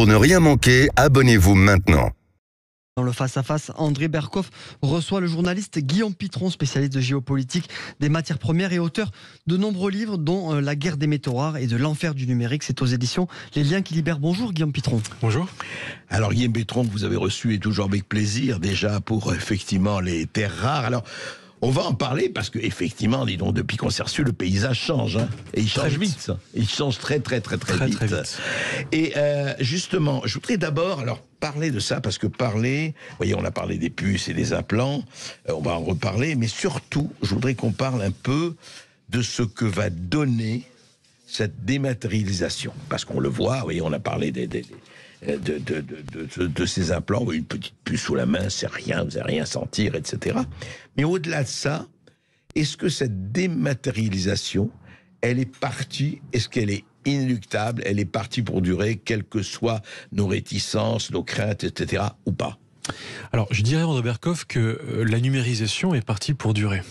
Pour ne rien manquer, abonnez-vous maintenant. Dans le face-à-face, André Berkoff reçoit le journaliste Guillaume Pitron, spécialiste de géopolitique, des matières premières et auteur de nombreux livres, dont La guerre des métaux rares et de l'enfer du numérique. C'est aux éditions Les Liens qui libèrent. Bonjour Guillaume Pitron. Bonjour. Alors Guillaume Pitron, vous avez reçu et toujours avec plaisir déjà pour effectivement les terres rares. Alors on va en parler parce que effectivement, dis donc, depuis qu'on s'est reçu, le paysage change, hein, et il change vite. Il change très vite. Et justement, je voudrais d'abord parler de ça parce que vous voyez, on a parlé des puces et des implants, on va en reparler, mais surtout, je voudrais qu'on parle un peu de ce que va donner cette dématérialisation, parce qu'on le voit, vous voyez, on a parlé de ces implants, une petite puce sous la main, c'est rien, vous n'allez rien sentir, etc. Mais au-delà de ça, est-ce que cette dématérialisation, elle est partie, est-ce qu'elle est inéluctable, elle est partie pour durer, quelles que soient nos réticences, nos craintes, etc., ou pas? Alors, je dirais, André Berkoff, que la numérisation est partie pour durer.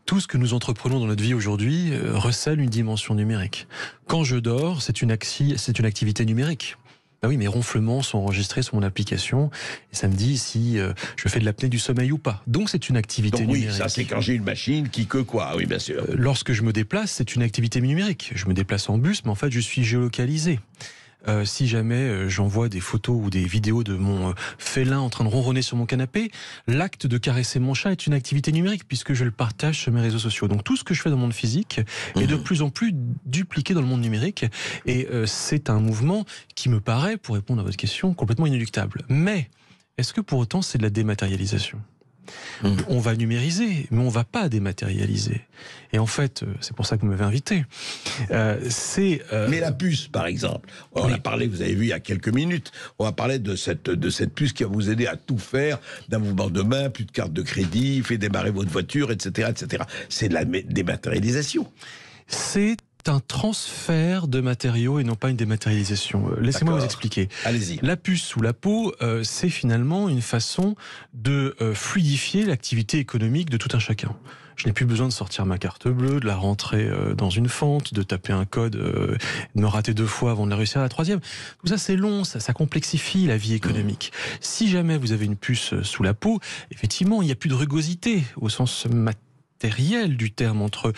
Tout ce que nous entreprenons dans notre vie aujourd'hui recèle une dimension numérique. Quand je dors, c'est une activité numérique. Ah oui, mes ronflements sont enregistrés sur mon application et ça me dit si je fais de l'apnée du sommeil ou pas. Donc c'est une activité numérique. Oui, ça c'est quand j'ai une machine oui bien sûr. Lorsque je me déplace, c'est une activité numérique. Je me déplace en bus, mais en fait je suis géolocalisé. Si jamais j'envoie des photos ou des vidéos de mon félin en train de ronronner sur mon canapé, l'acte de caresser mon chat est une activité numérique puisque je le partage sur mes réseaux sociaux. Donc tout ce que je fais dans le monde physique est de plus en plus dupliqué dans le monde numérique et c'est un mouvement qui me paraît, pour répondre à votre question, complètement inéluctable. Mais est-ce que pour autant c'est de la dématérialisation ? On va numériser, mais on va pas dématérialiser. Et en fait, c'est pour ça que vous m'avez invité. Mais la puce, par exemple, on a parlé, vous avez vu il y a quelques minutes, on va parler de cette puce qui va vous aider à tout faire d'un mouvement de main, plus de carte de crédit, fait démarrer votre voiture, etc., etc. C'est de la dématérialisation. C'est un transfert de matériaux et non pas une dématérialisation. Laissez-moi vous expliquer. Allez-y. La puce sous la peau, c'est finalement une façon de fluidifier l'activité économique de tout un chacun. Je n'ai plus besoin de sortir ma carte bleue, de la rentrer dans une fente, de taper un code, de me rater 2 fois avant de la réussir à la 3e. Tout ça, c'est long, ça complexifie la vie économique. Si jamais vous avez une puce sous la peau, effectivement, il n'y a plus de rugosité au sens matériel du terme entre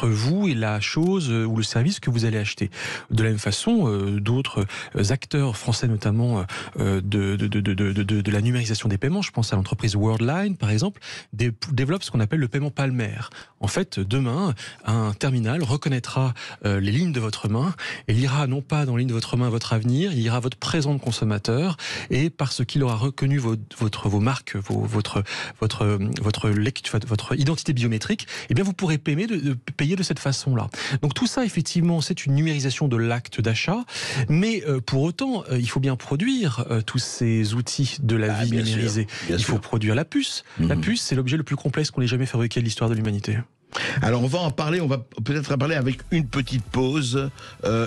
vous et la chose ou le service que vous allez acheter. De la même façon, d'autres acteurs français notamment de la numérisation des paiements, je pense à l'entreprise Worldline par exemple, développent ce qu'on appelle le paiement palmaire. En fait, demain, un terminal reconnaîtra les lignes de votre main et lira non pas dans les lignes de votre main votre avenir, il lira votre présent de consommateur et parce qu'il aura reconnu vos marques, votre identité biométrique, eh bien vous pourrez payer de cette façon-là. Donc tout ça, effectivement, c'est une numérisation de l'acte d'achat, mais pour autant, il faut bien produire tous ces outils de la vie numérisée. Il faut produire la puce. La puce, c'est l'objet le plus complexe qu'on ait jamais fabriqué de l'histoire de l'humanité. Alors on va en parler, on va peut-être en parler avec une petite pause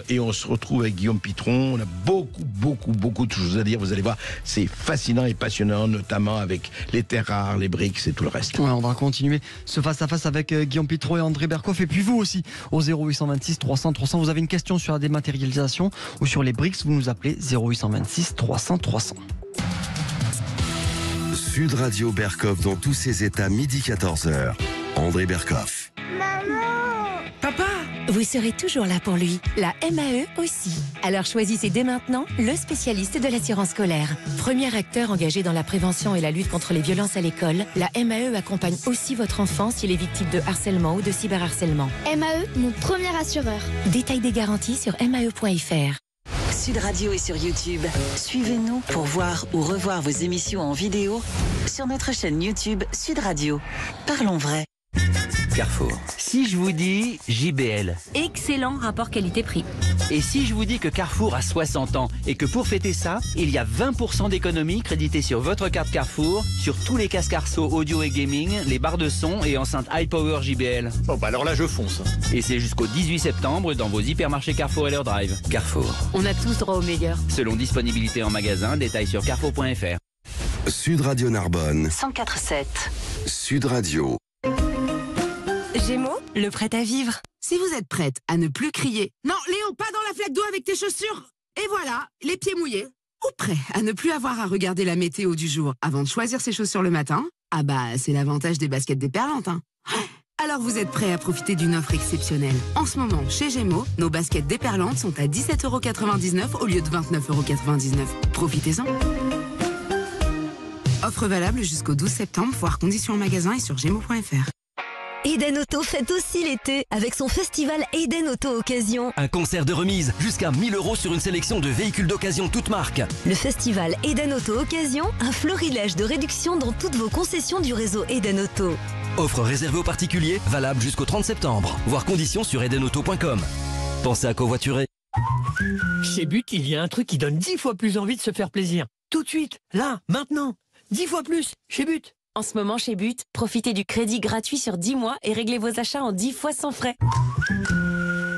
et on se retrouve avec Guillaume Pitron. On a beaucoup de choses à dire, vous allez voir, c'est fascinant et passionnant, notamment avec les terres rares, les BRICS et tout le reste. Ouais, on va continuer ce face-à-face avec Guillaume Pitron et André Berkoff, et puis vous aussi, au 0826 300 300, vous avez une question sur la dématérialisation ou sur les BRICS, vous nous appelez 0826 300 300. Sud Radio Berkoff dans tous ses états, midi 14h. André Berkoff. Maman! Papa! Vous serez toujours là pour lui. La MAE aussi. Alors choisissez dès maintenant le spécialiste de l'assurance scolaire. Premier acteur engagé dans la prévention et la lutte contre les violences à l'école, la MAE accompagne aussi votre enfant s'il est victime de harcèlement ou de cyberharcèlement. MAE, mon premier assureur. Détail des garanties sur mae.fr. Sud Radio est sur YouTube. Suivez-nous pour voir ou revoir vos émissions en vidéo sur notre chaîne YouTube Sud Radio. Parlons vrai. Carrefour. Si je vous dis JBL. Excellent rapport qualité-prix. Et si je vous dis que Carrefour a 60 ans et que pour fêter ça, il y a 20% d'économie créditée sur votre carte Carrefour sur tous les casques Arceau audio et gaming, les barres de son et enceintes High Power JBL. Bon bah alors là je fonce. Et c'est jusqu'au 18 septembre dans vos hypermarchés Carrefour et leur drive. Carrefour. On a tous droit au meilleur. Selon disponibilité en magasin, détails sur carrefour.fr. Sud Radio Narbonne. 104.7. Sud Radio. Gémeaux, le prêt à vivre. Si vous êtes prête à ne plus crier « Non, Léon, pas dans la flaque d'eau avec tes chaussures !» Et voilà, les pieds mouillés. Ou prêts à ne plus avoir à regarder la météo du jour avant de choisir ses chaussures le matin. Ah bah, c'est l'avantage des baskets déperlantes, hein. Alors vous êtes prêts à profiter d'une offre exceptionnelle. En ce moment, chez Gémeaux, nos baskets déperlantes sont à 17,99 € au lieu de 29,99 €. Profitez-en. Offre valable jusqu'au 12 septembre, voire conditions en magasin et sur gémeaux.fr. Eden Auto fête aussi l'été avec son festival Eden Auto Occasion. Un concert de remise, jusqu'à 1000 € sur une sélection de véhicules d'occasion toutes marques. Le festival Eden Auto Occasion, un florilège de réductions dans toutes vos concessions du réseau Eden Auto. Offre réservée aux particuliers, valable jusqu'au 30 septembre. Voir conditions sur edenauto.com. Pensez à covoiturer. Chez But, il y a un truc qui donne 10 fois plus envie de se faire plaisir. Tout de suite, là, maintenant. 10 fois plus, chez But. En ce moment, chez But, profitez du crédit gratuit sur 10 mois et réglez vos achats en 10 fois sans frais.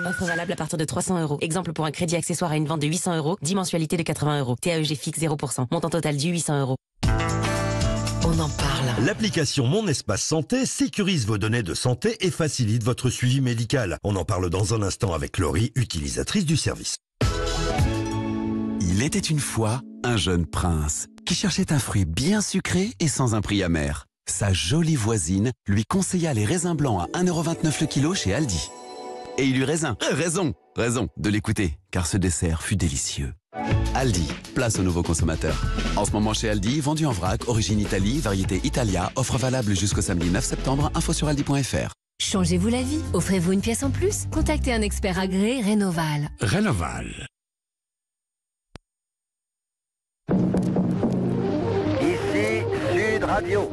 Offre valable à partir de 300 €. Exemple pour un crédit accessoire à une vente de 800 €, 10 mensualités de 80 €. TAEG fixe 0%. Montant total dû 800 €. On en parle. L'application Mon Espace Santé sécurise vos données de santé et facilite votre suivi médical. On en parle dans un instant avec Laurie, utilisatrice du service. Il était une fois un jeune prince qui cherchait un fruit bien sucré et sans un prix amer. Sa jolie voisine lui conseilla les raisins blancs à 1,29 € le kilo chez Aldi. Et il eut raison de l'écouter, car ce dessert fut délicieux. Aldi, place aux nouveaux consommateurs. En ce moment chez Aldi, vendu en vrac, origine Italie, variété Italia, offre valable jusqu'au samedi 9 septembre, info sur aldi.fr. Changez-vous la vie. Offrez-vous une pièce en plus. Contactez un expert agréé Rénoval. Rénoval. Ici Sud Radio.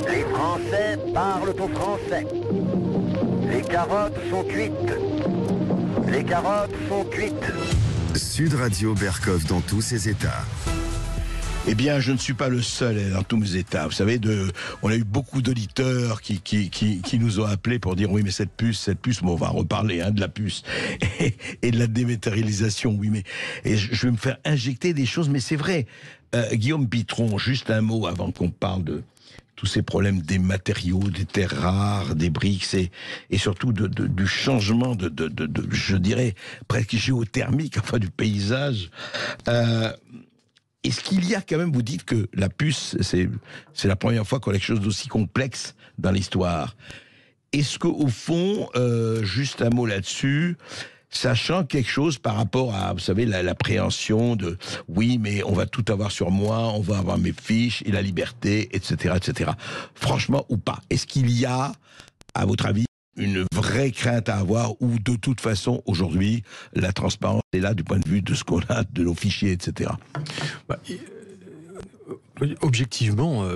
Les Français parlent au français. Les carottes sont cuites. Les carottes sont cuites. Sud Radio Berkov dans tous ses états. Eh bien, je ne suis pas le seul dans tous mes états. Vous savez, on a eu beaucoup d'auditeurs qui nous ont appelés pour dire oui, mais cette puce, mais on va reparler de la puce et de la dématérialisation. Oui, mais et je vais me faire injecter des choses, mais c'est vrai. Guillaume Pitron, juste un mot avant qu'on parle de tous ces problèmes des matériaux, des terres rares, des briques et surtout du changement je dirais, presque géothermique, enfin du paysage. Est-ce qu'il y a quand même, vous dites que la puce, c'est la première fois qu'on a quelque chose d'aussi complexe dans l'histoire. Est-ce qu'au fond, juste un mot là-dessus, ça change quelque chose par rapport à, vous savez, l'appréhension de « oui, mais on va tout avoir sur moi, on va avoir mes fiches et la liberté, etc. etc. » Franchement ou pas, est-ce qu'il y a, à votre avis, une vraie crainte à avoir ou de toute façon, aujourd'hui, la transparence est là du point de vue de ce qu'on a, de nos fichiers, etc. Objectivement,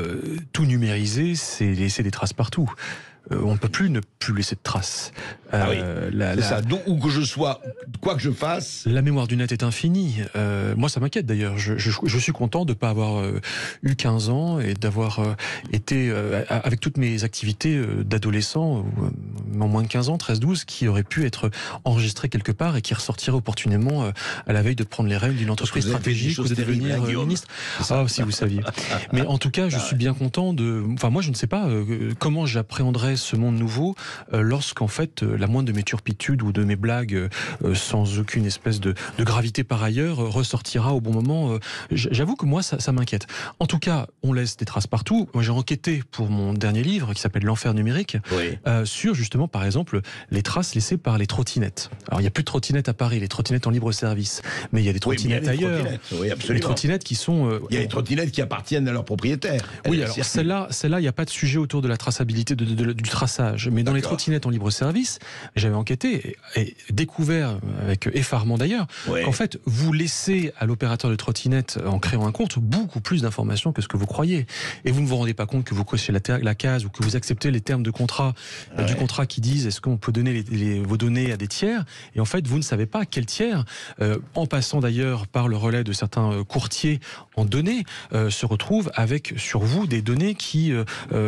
tout numériser, c'est laisser des traces partout. On ne peut plus ne plus laisser de traces. Oui, c'est ça. Donc, où que je sois, quoi que je fasse... La mémoire du net est infinie. Moi, ça m'inquiète d'ailleurs. Je suis content de ne pas avoir eu 15 ans et d'avoir été, avec toutes mes activités d'adolescent, en moins de 15 ans, 13-12, qui auraient pu être enregistrées quelque part et qui ressortiraient opportunément à la veille de prendre les rênes d'une entreprise stratégique ou de devenir ministre. Ah, si vous saviez. Mais en tout cas, je suis bien content de... Enfin, moi, je ne sais pas comment j'appréhenderais ce monde nouveau lorsqu'en fait la moindre de mes turpitudes ou de mes blagues sans aucune espèce de gravité par ailleurs ressortira au bon moment. J'avoue que moi ça m'inquiète. En tout cas, on laisse des traces partout. Moi j'ai enquêté pour mon dernier livre qui s'appelle L'enfer numérique sur justement par exemple les traces laissées par les trottinettes. Alors il n'y a plus de trottinettes à Paris, les trottinettes en libre service, mais il y a des trottinettes ailleurs. Oui, absolument. Les trottinettes qui sont... il y a des trottinettes qui appartiennent à leurs propriétaires. Oui, alors celle-là, il n'y a pas de sujet autour de la traçabilité du traçage. Mais dans les trottinettes en libre service, j'avais enquêté et découvert, avec effarement d'ailleurs, qu'en fait, vous laissez à l'opérateur de trottinette, en créant un compte, beaucoup plus d'informations que ce que vous croyez. Et vous ne vous rendez pas compte que vous cochez la case ou que vous acceptez les termes de contrat, du contrat qui disent est-ce qu'on peut donner vos données à des tiers. Et en fait, vous ne savez pas quel tiers, en passant d'ailleurs par le relais de certains courtiers en données, se retrouve avec sur vous des données qui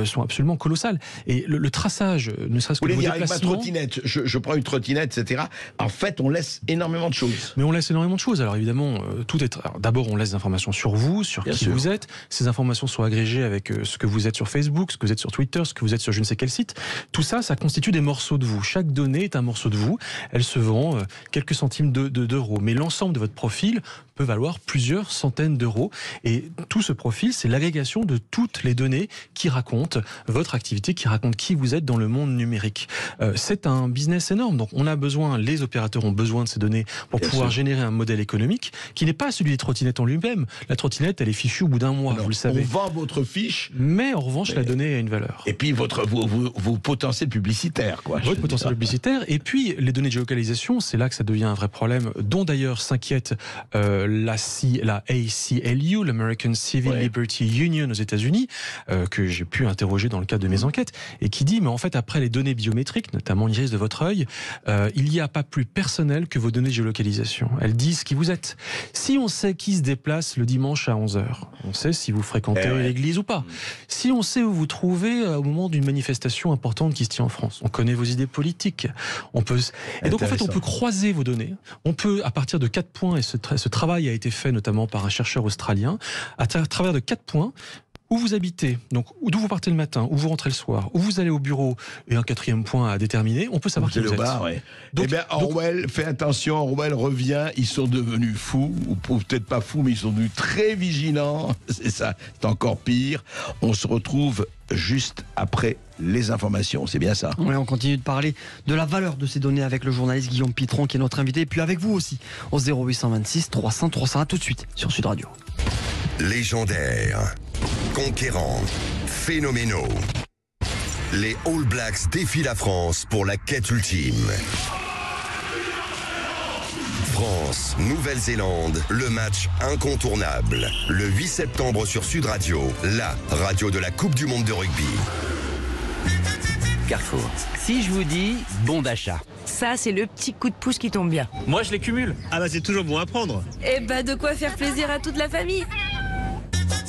sont absolument colossales. Et le traçage, ne serait-ce que vos déplacements... Avec ma trottinette, je prends une trottinette, etc. En fait, on laisse énormément de choses. Mais on laisse énormément de choses. Alors évidemment, tout est... D'abord, on laisse des informations sur vous, sur qui vous êtes. Ces informations sont agrégées avec ce que vous êtes sur Facebook, ce que vous êtes sur Twitter, ce que vous êtes sur je ne sais quel site. Tout ça, ça constitue des morceaux de vous. Chaque donnée est un morceau de vous. Elle se vend quelques centimes d'euros. Mais l'ensemble de votre profil peut valoir plusieurs centaines d'euros. Et tout ce profil, c'est l'agrégation de toutes les données qui racontent votre activité, qui racontent qui vous êtes dans le monde numérique. C'est un business énorme. Donc on a besoin, les opérateurs ont besoin de ces données pour pouvoir générer un modèle économique qui n'est pas celui des trottinettes en lui-même. La trottinette, elle est fichue au bout d'un mois, vous le savez. On vend votre fiche. Mais en revanche, la donnée a une valeur. Et puis vos potentiels publicitaires, quoi. Votre potentiel publicitaire. Et puis les données de géolocalisation, c'est là que ça devient un vrai problème, dont d'ailleurs s'inquiète la ACLU, l'American Civil Liberty Union aux États-Unis, que j'ai pu interroger dans le cadre de mes enquêtes, et qui dit, mais en fait, après les données biométriques, notamment l'iris de votre œil, il n'y a pas plus personnel que vos données de géolocalisation. Elles disent qui vous êtes. Si on sait qui se déplace le dimanche à 11h, on sait si vous fréquentez l'église ou pas. Si on sait où vous trouvez au moment d'une manifestation importante qui se tient en France, on connaît vos idées politiques. Et donc en fait, on peut croiser vos données. On peut, à partir de 4 points, et ce travail a été fait notamment par un chercheur australien, à travers de 4 points, où vous habitez, donc d'où vous partez le matin, où vous rentrez le soir, où vous allez au bureau, et un 4e point à déterminer, on peut savoir qui vous êtes. Donc, eh bien, Orwell, fais attention, Orwell revient, ils sont devenus fous, ou peut-être pas fous, mais ils sont devenus très vigilants, c'est ça, c'est encore pire. On se retrouve juste après les informations, c'est bien ça. Oui, on continue de parler de la valeur de ces données avec le journaliste Guillaume Pitron qui est notre invité, et puis avec vous aussi, au 0826 300 300, à tout de suite sur Sud Radio. Légendaires, conquérants, phénoménaux. Les All Blacks défient la France pour la quête ultime. France, Nouvelle-Zélande, le match incontournable. Le 8 septembre sur Sud Radio, la radio de la Coupe du Monde de rugby. Carrefour. Si je vous dis bon d'achat. Ça, c'est le petit coup de pouce qui tombe bien. Moi, je les cumule. Ah bah c'est toujours bon à prendre. Eh bah de quoi faire plaisir à toute la famille.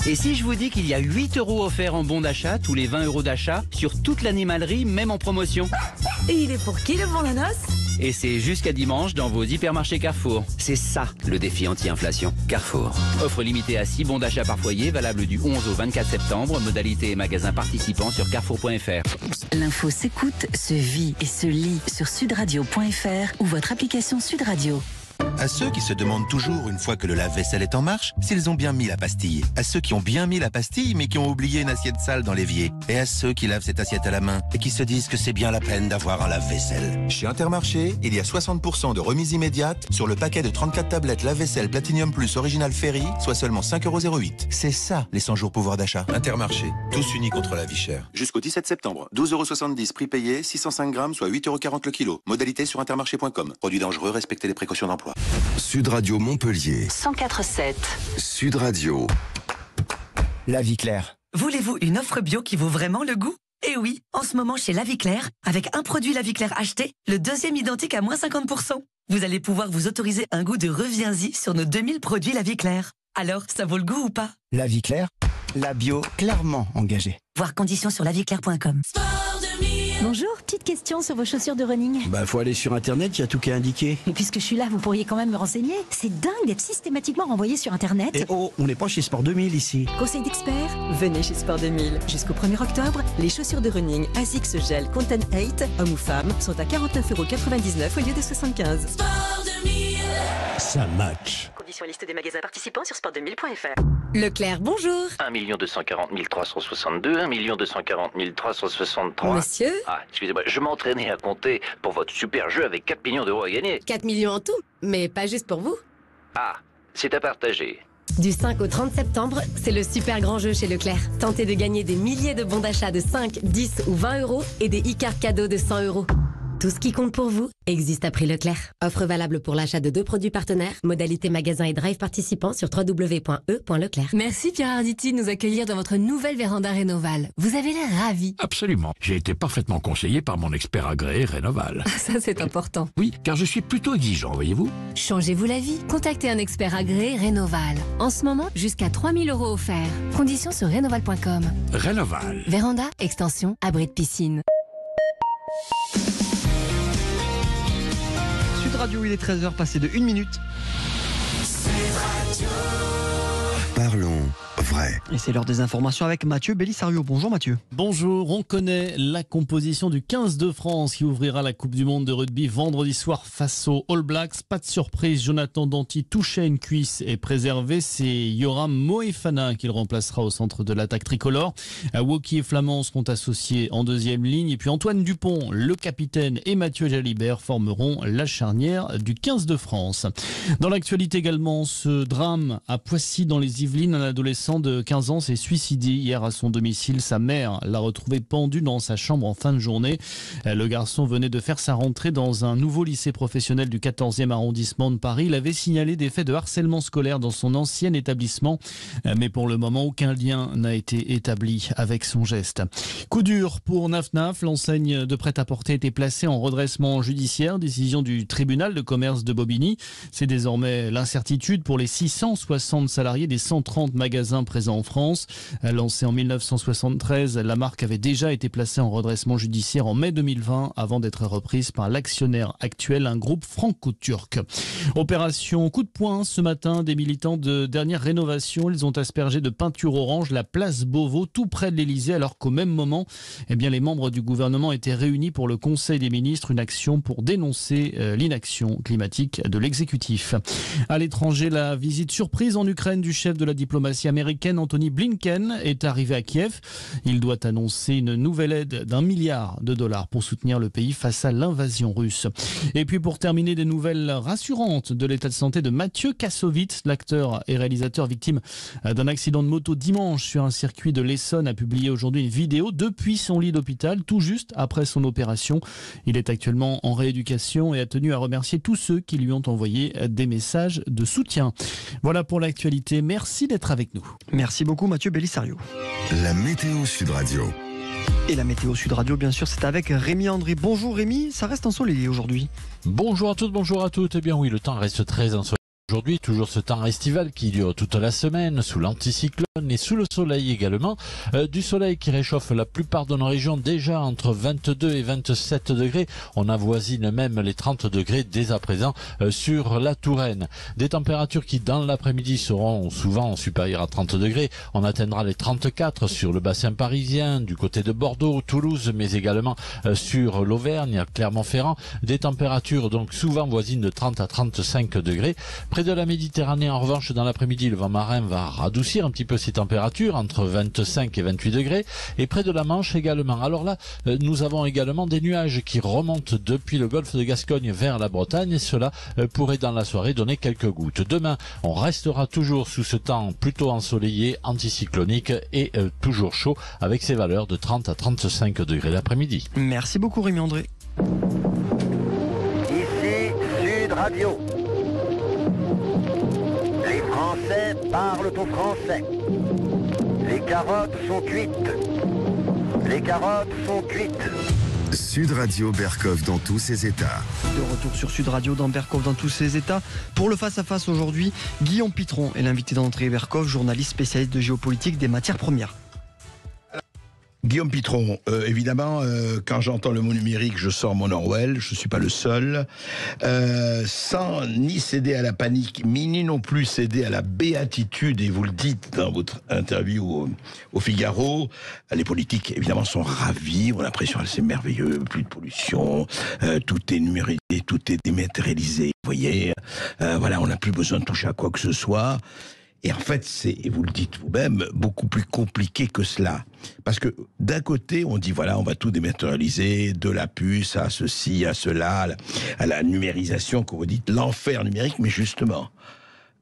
Et si je vous dis qu'il y a 8 € offerts en bon d'achat, tous les 20 € d'achat, sur toute l'animalerie, même en promotion. Et il est pour qui le bon noce? Et c'est jusqu'à dimanche dans vos hypermarchés Carrefour. C'est ça, le défi anti-inflation. Carrefour. Offre limitée à 6 bons d'achat par foyer, valable du 11 au 24 septembre. Modalité et magasins participants sur carrefour.fr. L'info s'écoute, se vit et se lit sur sudradio.fr ou votre application Sud Radio. À ceux qui se demandent toujours, une fois que le lave-vaisselle est en marche, s'ils ont bien mis la pastille. À ceux qui ont bien mis la pastille, mais qui ont oublié une assiette sale dans l'évier. Et à ceux qui lavent cette assiette à la main et qui se disent que c'est bien la peine d'avoir un lave-vaisselle. Chez Intermarché, il y a 60% de remise immédiate sur le paquet de 34 tablettes lave-vaisselle Platinum Plus Original Ferry, soit seulement 5,08 €. C'est ça, les 100 jours pouvoir d'achat. Intermarché, tous unis contre la vie chère. Jusqu'au 17 septembre, 12,70 € prix payé, 605 grammes, soit 8,40 € le kilo. Modalité sur intermarché.com. Produit dangereux, respectez les précautions d'emploi. Sud Radio Montpellier. 104.7. Sud Radio. La Vie Claire. Voulez-vous une offre bio qui vaut vraiment le goût? Eh oui, en ce moment chez La Vie Claire, avec un produit La Vie Claire acheté, le deuxième identique à moins 50%. Vous allez pouvoir vous autoriser un goût de reviens-y sur nos 2000 produits La Vie Claire. Alors, ça vaut le goût ou pas? La Vie Claire, la bio clairement engagée. Voir conditions sur lavieclaire.com. Bonjour, petite question sur vos chaussures de running. Faut aller sur internet, il y a tout qui est indiqué. Et puisque je suis là, vous pourriez quand même me renseigner. C'est dingue d'être systématiquement renvoyé sur internet. Et oh, on n'est pas chez Sport 2000 ici. Conseil d'experts, venez chez Sport 2000. Jusqu'au 1er octobre, les chaussures de running ASICS Gel Content 8, hommes ou femmes, sont à 49,99 € au lieu de 75. Sport 2000. Ça match. Conditions et liste des magasins participants sur sport2000.fr. Leclerc, bonjour. 1 240 362, 1 240 363. Monsieur? Ah, excusez-moi, je m'entraînais à compter pour votre super jeu avec 4 millions d'euros à gagner. 4 millions en tout, mais pas juste pour vous. Ah, c'est à partager. Du 5 au 30 septembre, c'est le super grand jeu chez Leclerc. Tentez de gagner des milliers de bons d'achat de 5, 10 ou 20 € et des e-cartes cadeaux de 100 €. Tout ce qui compte pour vous existe à prix Leclerc. Offre valable pour l'achat de 2 produits partenaires. Modalité magasin et drive participants sur www.e.leclerc. Merci Pierre Arditi de nous accueillir dans votre nouvelle véranda Rénoval. Vous avez l'air ravi. Absolument. J'ai été parfaitement conseillé par mon expert agréé Rénoval. Ça, c'est important. Oui, car je suis plutôt exigeant, voyez-vous. Changez-vous la vie. Contactez un expert agréé Rénoval. En ce moment, jusqu'à 3 000 € offerts. Conditions sur rénoval.com. Rénoval. Véranda, extension, abri de piscine. Sud Radio, il est 13h, passé de 1 minute. Parlons vrai. vrai. Et c'est l'heure des informations avec Mathieu Bellisario. Bonjour Mathieu. Bonjour, on connaît la composition du 15 de France qui ouvrira la Coupe du Monde de rugby vendredi soir face aux All Blacks. Pas de surprise, Jonathan Danty touché à une cuisse et préservé. C'est Yoram Moefana qui le remplacera au centre de l'attaque tricolore. Woki et Flamand seront associés en deuxième ligne. Et puis Antoine Dupont, le capitaine, et Mathieu Jalibert formeront la charnière du 15 de France. Dans l'actualité également, ce drame à Poissy dans les Yvelines, un adolescent de 15 ans s'est suicidé hier à son domicile. Sa mère l'a retrouvé pendu dans sa chambre en fin de journée. Le garçon venait de faire sa rentrée dans un nouveau lycée professionnel du 14e arrondissement de Paris. Il avait signalé des faits de harcèlement scolaire dans son ancien établissement, mais pour le moment, aucun lien n'a été établi avec son geste. Coup dur pour Naf Naf, l'enseigne de prêt-à-porter était placée en redressement judiciaire, décision du tribunal de commerce de Bobigny. C'est désormais l'incertitude pour les 660 salariés des 130 magasins présents en France. Lancée en 1973, la marque avait déjà été placée en redressement judiciaire en mai 2020 avant d'être reprise par l'actionnaire actuel, un groupe franco-turc. Opération coup de poing ce matin, des militants de dernière rénovation. Ils ont aspergé de peinture orange la place Beauvau, tout près de l'Elysée, alors qu'au même moment, les membres du gouvernement étaient réunis pour le Conseil des ministres, une action pour dénoncer l'inaction climatique de l'exécutif. À l'étranger, la visite surprise en Ukraine du chef de la diplomatie américaine, Anthony Blinken, est arrivé à Kiev. Il doit annoncer une nouvelle aide d'1 milliard de dollars pour soutenir le pays face à l'invasion russe. Et puis pour terminer, des nouvelles rassurantes de l'état de santé de Mathieu Kassovitz, l'acteur et réalisateur victime d'un accident de moto dimanche sur un circuit de l'Essonne, a publié aujourd'hui une vidéo depuis son lit d'hôpital, tout juste après son opération. Il est actuellement en rééducation et a tenu à remercier tous ceux qui lui ont envoyé des messages de soutien. Voilà pour l'actualité. Merci d'être avec nous. Merci beaucoup Mathieu Bellisario. La météo Sud Radio. Et la météo Sud Radio, bien sûr, c'est avec Rémi André. Bonjour Rémi, ça reste ensoleillé aujourd'hui. Bonjour à tous, bonjour à toutes. Eh bien oui, le temps reste très ensoleillé. Aujourd'hui, toujours ce temps estival qui dure toute la semaine, sous l'anticyclone et sous le soleil également. Du soleil qui réchauffe la plupart de nos régions, déjà entre 22 et 27 degrés. On avoisine même les 30 degrés dès à présent sur la Touraine. Des températures qui, dans l'après-midi, seront souvent supérieures à 30 degrés. On atteindra les 34 sur le bassin parisien, du côté de Bordeaux, Toulouse, mais également sur l'Auvergne, Clermont-Ferrand. Des températures donc souvent voisines de 30 à 35 degrés. Près de la Méditerranée, en revanche, dans l'après-midi, le vent marin va radoucir un petit peu ces températures, entre 25 et 28 degrés, et près de la Manche également. Alors là, nous avons également des nuages qui remontent depuis le golfe de Gascogne vers la Bretagne, et cela pourrait dans la soirée donner quelques gouttes. Demain, on restera toujours sous ce temps plutôt ensoleillé, anticyclonique et toujours chaud, avec ces valeurs de 30 à 35 degrés l'après-midi. Merci beaucoup Rémi André. Ici Sud Radio. Les Français parlent au français. Les carottes sont cuites. Les carottes sont cuites. Sud Radio Berkov dans tous ses états. De retour sur Sud Radio dans Berkov dans tous ses états. Pour le face-à-face aujourd'hui, Guillaume Pitron est l'invité d'André Berkov, journaliste spécialiste de géopolitique des matières premières. Guillaume Pitron, évidemment, quand j'entends le mot numérique, je sors mon Orwell, je ne suis pas le seul. Sans ni céder à la panique, ni non plus céder à la béatitude, et vous le dites dans votre interview au Figaro, les politiques, évidemment, sont ravis, on a l'impression que c'est merveilleux, plus de pollution, tout est numérisé, tout est dématérialisé, vous voyez, voilà, on n'a plus besoin de toucher à quoi que ce soit. Et en fait, c'est, et vous le dites vous-même, beaucoup plus compliqué que cela. Parce que d'un côté, on dit, voilà, on va tout dématérialiser, de la puce à ceci, à cela, à la numérisation, comme vous dites, l'enfer numérique. Mais justement,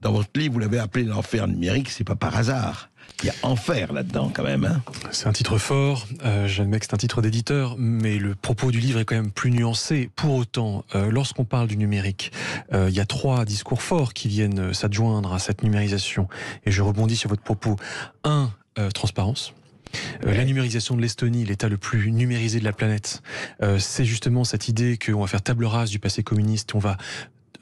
dans votre livre, vous l'avez appelé l'enfer numérique, c'est pas par hasard. Il y a enfer là-dedans quand même. Hein. C'est un titre fort, j'admets que c'est un titre d'éditeur, mais le propos du livre est quand même plus nuancé. Pour autant, lorsqu'on parle du numérique, il y a 3 discours forts qui viennent s'adjoindre à cette numérisation. Et je rebondis sur votre propos. 1, transparence. La numérisation de l'Estonie, l'état le plus numérisé de la planète, c'est justement cette idée qu'on va faire table rase du passé communiste, on va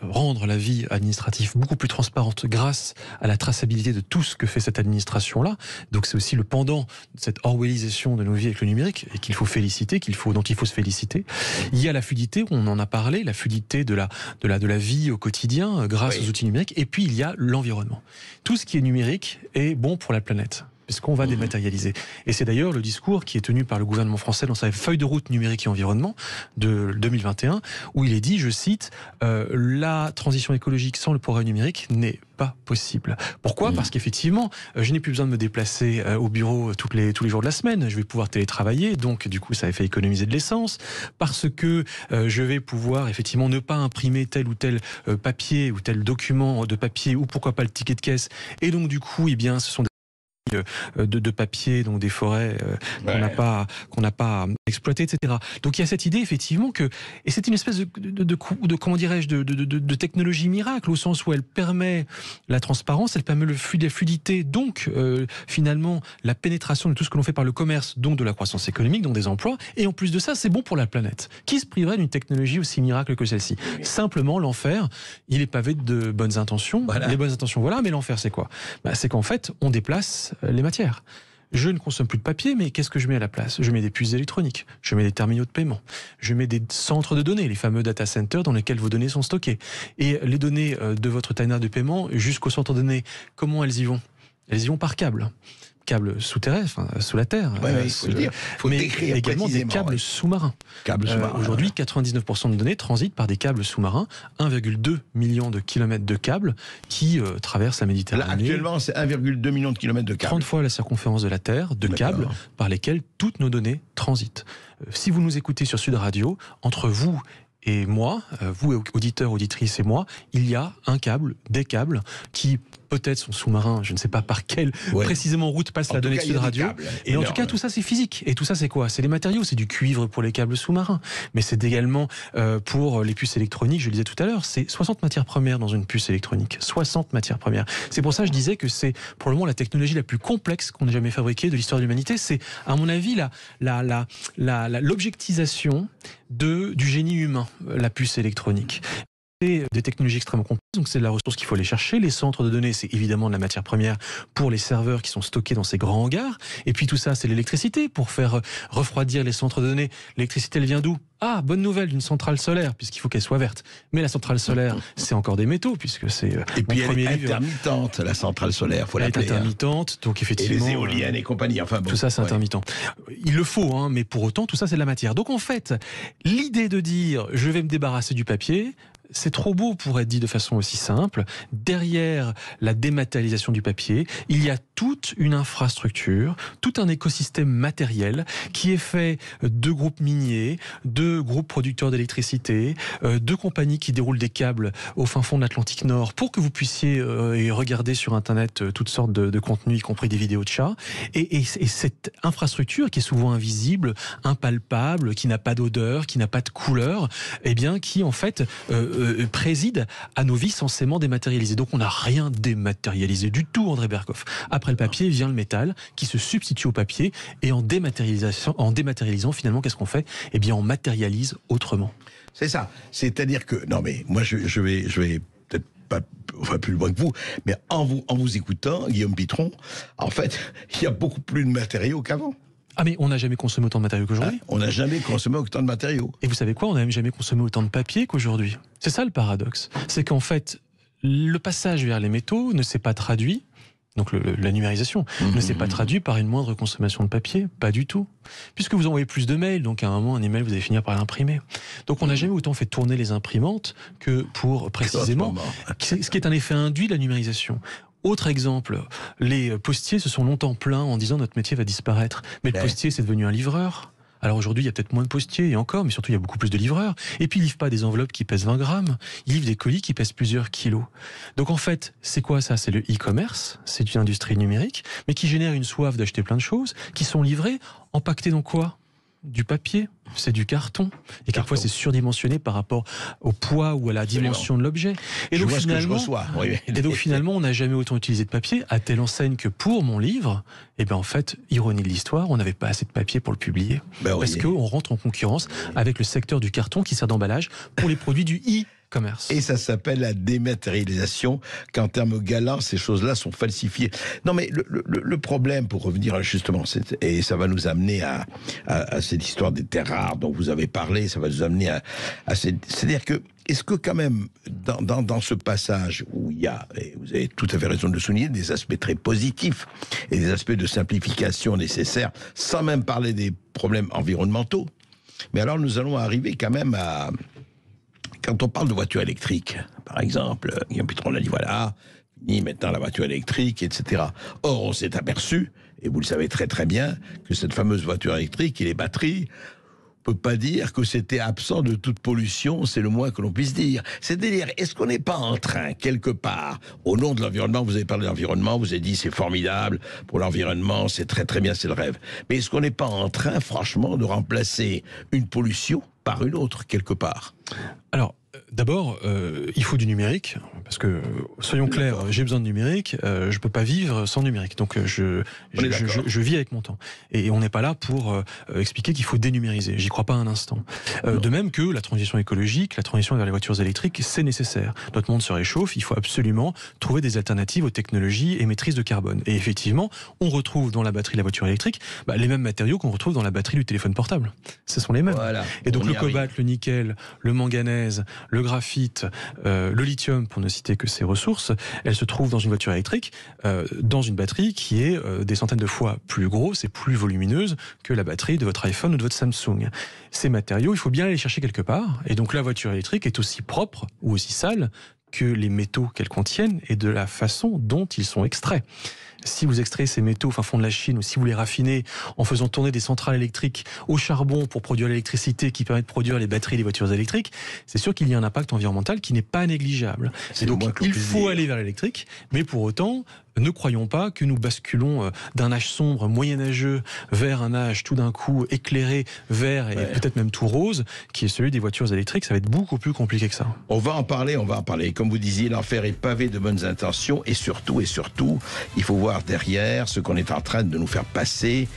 rendre la vie administrative beaucoup plus transparente grâce à la traçabilité de tout ce que fait cette administration-là. Donc c'est aussi le pendant de cette orwellisation de nos vies avec le numérique et qu'il faut féliciter, dont il faut se féliciter. Il y a la fluidité, on en a parlé, la fluidité de la vie au quotidien grâce aux outils numériques. Et puis il y a l'environnement. Tout ce qui est numérique est bon pour la planète, puisqu'on va dématérialiser. Et c'est d'ailleurs le discours qui est tenu par le gouvernement français dans sa feuille de route numérique et environnement de 2021, où il est dit, je cite, la transition écologique sans le progrès numérique n'est pas possible. Pourquoi ? Parce qu'effectivement, je n'ai plus besoin de me déplacer au bureau tous les jours de la semaine, je vais pouvoir télétravailler, donc du coup ça fait économiser de l'essence, parce que je vais pouvoir effectivement ne pas imprimer tel ou tel papier ou tel document de papier, ou pourquoi pas le ticket de caisse, et donc du coup, eh bien, ce sont de papier, donc des forêts qu'on n'a pas exploitées, etc. Donc il y a cette idée effectivement que, et c'est une espèce de comment dirais-je, de technologie miracle, au sens où elle permet la transparence, elle permet la fluidité, donc finalement la pénétration de tout ce que l'on fait par le commerce, donc de la croissance économique, donc des emplois, et en plus de ça, c'est bon pour la planète. Qui se priverait d'une technologie aussi miracle que celle-ci ? Simplement, l'enfer, il est pavé de bonnes intentions. Les bonnes intentions, voilà, mais l'enfer, c'est quoi ? C'est qu'en fait, on déplace les matières. Je ne consomme plus de papier, mais qu'est-ce que je mets à la place ? Je mets des puces électroniques, je mets des terminaux de paiement, je mets des centres de données, les fameux data centers dans lesquels vos données sont stockées. Et les données de votre terminal de paiement jusqu'au centre de données, comment elles y vont ? Elles y vont par câble souterrain, enfin sous la terre, mais également des câbles sous-marins. Aujourd'hui, 99% de données transitent par des câbles sous-marins, 1,2 million de kilomètres de câbles qui traversent la Méditerranée. Là, actuellement, c'est 1,2 million de kilomètres de câbles. 30 fois la circonférence de la Terre, de câbles par lesquels toutes nos données transitent. Si vous nous écoutez sur Sud Radio, entre vous et moi, vous auditeurs, auditrices et moi, il y a un câble, des câbles qui peut-être sont sous-marins, je ne sais pas par quelle précisément route passe la donnée de Sud Radio. Et en tout cas, tout ça c'est physique. Et tout ça c'est quoi ? C'est les matériaux, c'est du cuivre pour les câbles sous-marins. Mais c'est également pour les puces électroniques, je le disais tout à l'heure, c'est 60 matières premières dans une puce électronique. 60 matières premières. C'est pour ça que je disais que c'est probablement la technologie la plus complexe qu'on ait jamais fabriquée de l'histoire de l'humanité. C'est, à mon avis, l'objectisation du génie humain, la puce électronique. C'est des technologies extrêmement complexes, donc c'est de la ressource qu'il faut aller chercher. Les centres de données, c'est évidemment de la matière première pour les serveurs qui sont stockés dans ces grands hangars. Et puis tout ça, c'est l'électricité pour faire refroidir les centres de données. L'électricité, elle vient d'où ? Ah, bonne nouvelle, d'une centrale solaire, puisqu'il faut qu'elle soit verte. Mais la centrale solaire, c'est encore des métaux, puisque c'est et puis elle est intermittente, la centrale solaire, faut l'appeler. Elle est intermittente, donc effectivement... Et les éoliennes et compagnie, enfin bon. Tout ça, c'est intermittent. Il le faut, mais pour autant, tout ça, c'est de la matière. Donc en fait, l'idée de dire, je vais me débarrasser du papier... C'est trop beau pour être dit de façon aussi simple. Derrière la dématérialisation du papier, il y a toute une infrastructure, tout un écosystème matériel qui est fait de groupes miniers, de groupes producteurs d'électricité, de compagnies qui déroulent des câbles au fin fond de l'Atlantique Nord pour que vous puissiez regarder sur Internet toutes sortes de contenus, y compris des vidéos de chats. Et cette infrastructure qui est souvent invisible, impalpable, qui n'a pas d'odeur, qui n'a pas de couleur, eh bien, qui en fait... préside à nos vies censément dématérialisées. Donc on n'a rien dématérialisé du tout, André Berkoff. Après le papier vient le métal qui se substitue au papier et en dématérialisant finalement, qu'est-ce qu'on fait ? Eh bien on matérialise autrement. C'est ça. C'est-à-dire que, non mais moi je vais peut-être pas plus loin que vous, mais en vous écoutant, Guillaume Pitron, en fait, il y a beaucoup plus de matériaux qu'avant. Ah mais on n'a jamais consommé autant de matériaux qu'aujourd'hui. On n'a jamais consommé autant de matériaux. Et vous savez quoi ? On n'a même jamais consommé autant de papier qu'aujourd'hui. C'est ça le paradoxe. C'est qu'en fait, le passage vers les métaux ne s'est pas traduit, donc la numérisation, ne s'est pas traduit par une moindre consommation de papier. Pas du tout. Puisque vous envoyez plus de mails, donc à un moment, un email, vous allez finir par l'imprimer. Donc on n'a jamais autant fait tourner les imprimantes que pour précisément ce qui est un effet induit de la numérisation. Autre exemple, les postiers se sont longtemps plaints en disant notre métier va disparaître. Mais le postier, c'est devenu un livreur. Alors aujourd'hui, il y a peut-être moins de postiers, et encore, mais surtout, il y a beaucoup plus de livreurs. Et puis, ils ne livrent pas des enveloppes qui pèsent 20 grammes, ils livrent des colis qui pèsent plusieurs kilos. Donc en fait, c'est quoi ça ? C'est le e-commerce, c'est une industrie numérique, mais qui génère une soif d'acheter plein de choses, qui sont livrées, empaquetées dans quoi ? Du papier, c'est du carton. Et quelquefois, c'est surdimensionné par rapport au poids ou à la dimension de l'objet. Et donc, finalement, on n'a jamais autant utilisé de papier, à telle enseigne que pour mon livre, eh ben, en fait, ironie de l'histoire, on n'avait pas assez de papier pour le publier. Parce qu'on rentre en concurrence avec le secteur du carton qui sert d'emballage pour les produits du e-commerce. commerce. Et ça s'appelle la dématérialisation, qu'en termes galants, ces choses-là sont falsifiées. Non, mais le problème, pour revenir justement, et ça va nous amener à cette histoire des terres rares dont vous avez parlé, ça va nous amener c'est-à-dire que, est-ce que quand même, dans ce passage où il y a, et vous avez tout à fait raison de le souligner, des aspects très positifs et des aspects de simplification nécessaires, sans même parler des problèmes environnementaux, mais alors nous allons arriver quand même à... Quand on parle de voiture électrique, par exemple, Guillaume Pitron l'a dit, voilà, ni maintenant la voiture électrique, etc. Or, on s'est aperçu, et vous le savez très très bien, que cette fameuse voiture électrique et les batteries, on peut pas dire que c'était absent de toute pollution, c'est le moins que l'on puisse dire. C'est-à-dire, est-ce qu'on n'est pas en train, quelque part, au nom de l'environnement, vous avez parlé de l'environnement, vous avez dit c'est formidable pour l'environnement, c'est très très bien, c'est le rêve. Mais est-ce qu'on n'est pas en train, franchement, de remplacer une pollution par une autre, quelque part? Alors, d'abord, il faut du numérique, parce que, soyons clairs, j'ai besoin de numérique, je ne peux pas vivre sans numérique, donc je vis avec mon temps. Et on n'est pas là pour expliquer qu'il faut dénumériser, j'y crois pas un instant. De même que la transition écologique, la transition vers les voitures électriques, c'est nécessaire. Notre monde se réchauffe, il faut absolument trouver des alternatives aux technologies émettrices de carbone. Et effectivement, on retrouve dans la batterie de la voiture électrique les mêmes matériaux qu'on retrouve dans la batterie du téléphone portable. Ce sont les mêmes. Voilà, et donc le cobalt, le nickel, le manganèse, le graphite, le lithium, pour ne citer que ces ressources, elles se trouvent dans une voiture électrique, dans une batterie qui est des centaines de fois plus grosse et plus volumineuse que la batterie de votre iPhone ou de votre Samsung. Ces matériaux, il faut bien les chercher quelque part, et donc la voiture électrique est aussi propre ou aussi sale que les métaux qu'elle contiennent et de la façon dont ils sont extraits. Si vous extrayez ces métaux au fin fond de la Chine, ou si vous les raffinez en faisant tourner des centrales électriques au charbon pour produire l'électricité qui permet de produire les batteries des voitures électriques, c'est sûr qu'il y a un impact environnemental qui n'est pas négligeable. Et donc il faut aller vers l'électrique, mais pour autant, ne croyons pas que nous basculons d'un âge sombre, moyenâgeux, vers un âge tout d'un coup éclairé, vert et peut-être même tout rose, qui est celui des voitures électriques. Ça va être beaucoup plus compliqué que ça. On va en parler. Comme vous disiez, l'enfer est pavé de bonnes intentions, et surtout, il faut voir derrière ce qu'on est en train de nous faire passer.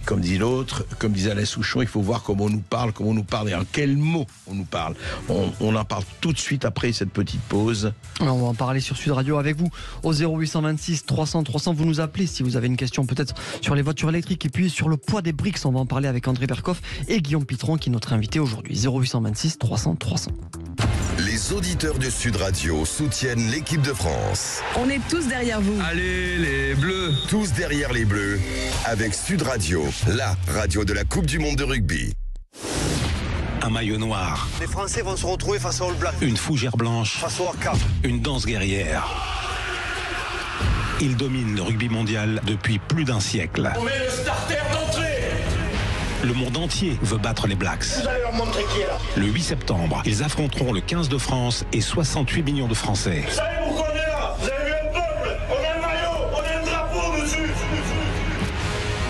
Comme dit l'autre, comme disait Alain Souchon, il faut voir comment on nous parle et en quels mots on nous parle. On en parle tout de suite après cette petite pause. Alors on va en parler sur Sud Radio avec vous au 0826 300 300. Vous nous appelez si vous avez une question peut-être sur les voitures électriques, et puis sur le poids des briques. On va en parler avec André Berkoff et Guillaume Pitron, qui est notre invité aujourd'hui. 0826 300 300. Les auditeurs de Sud Radio soutiennent l'équipe de France. On est tous derrière vous. Allez les Bleus, tous derrière les Bleus, avec Sud Radio, la radio de la Coupe du Monde de rugby. Un maillot noir. Les Français vont se retrouver face aux All Blacks. Une fougère blanche. Face au Haka. Une danse guerrière. Ils dominent le rugby mondial depuis plus d'un siècle. On met le starter d'entrée. Le monde entier veut battre les Blacks. Vous allez leur montrer qui est là. Le 8 septembre, ils affronteront le 15 de France et 68 millions de Français. Vous savez pourquoi on est là? Vous avez vu un peuple? On a un maillot, on a un drapeau dessus.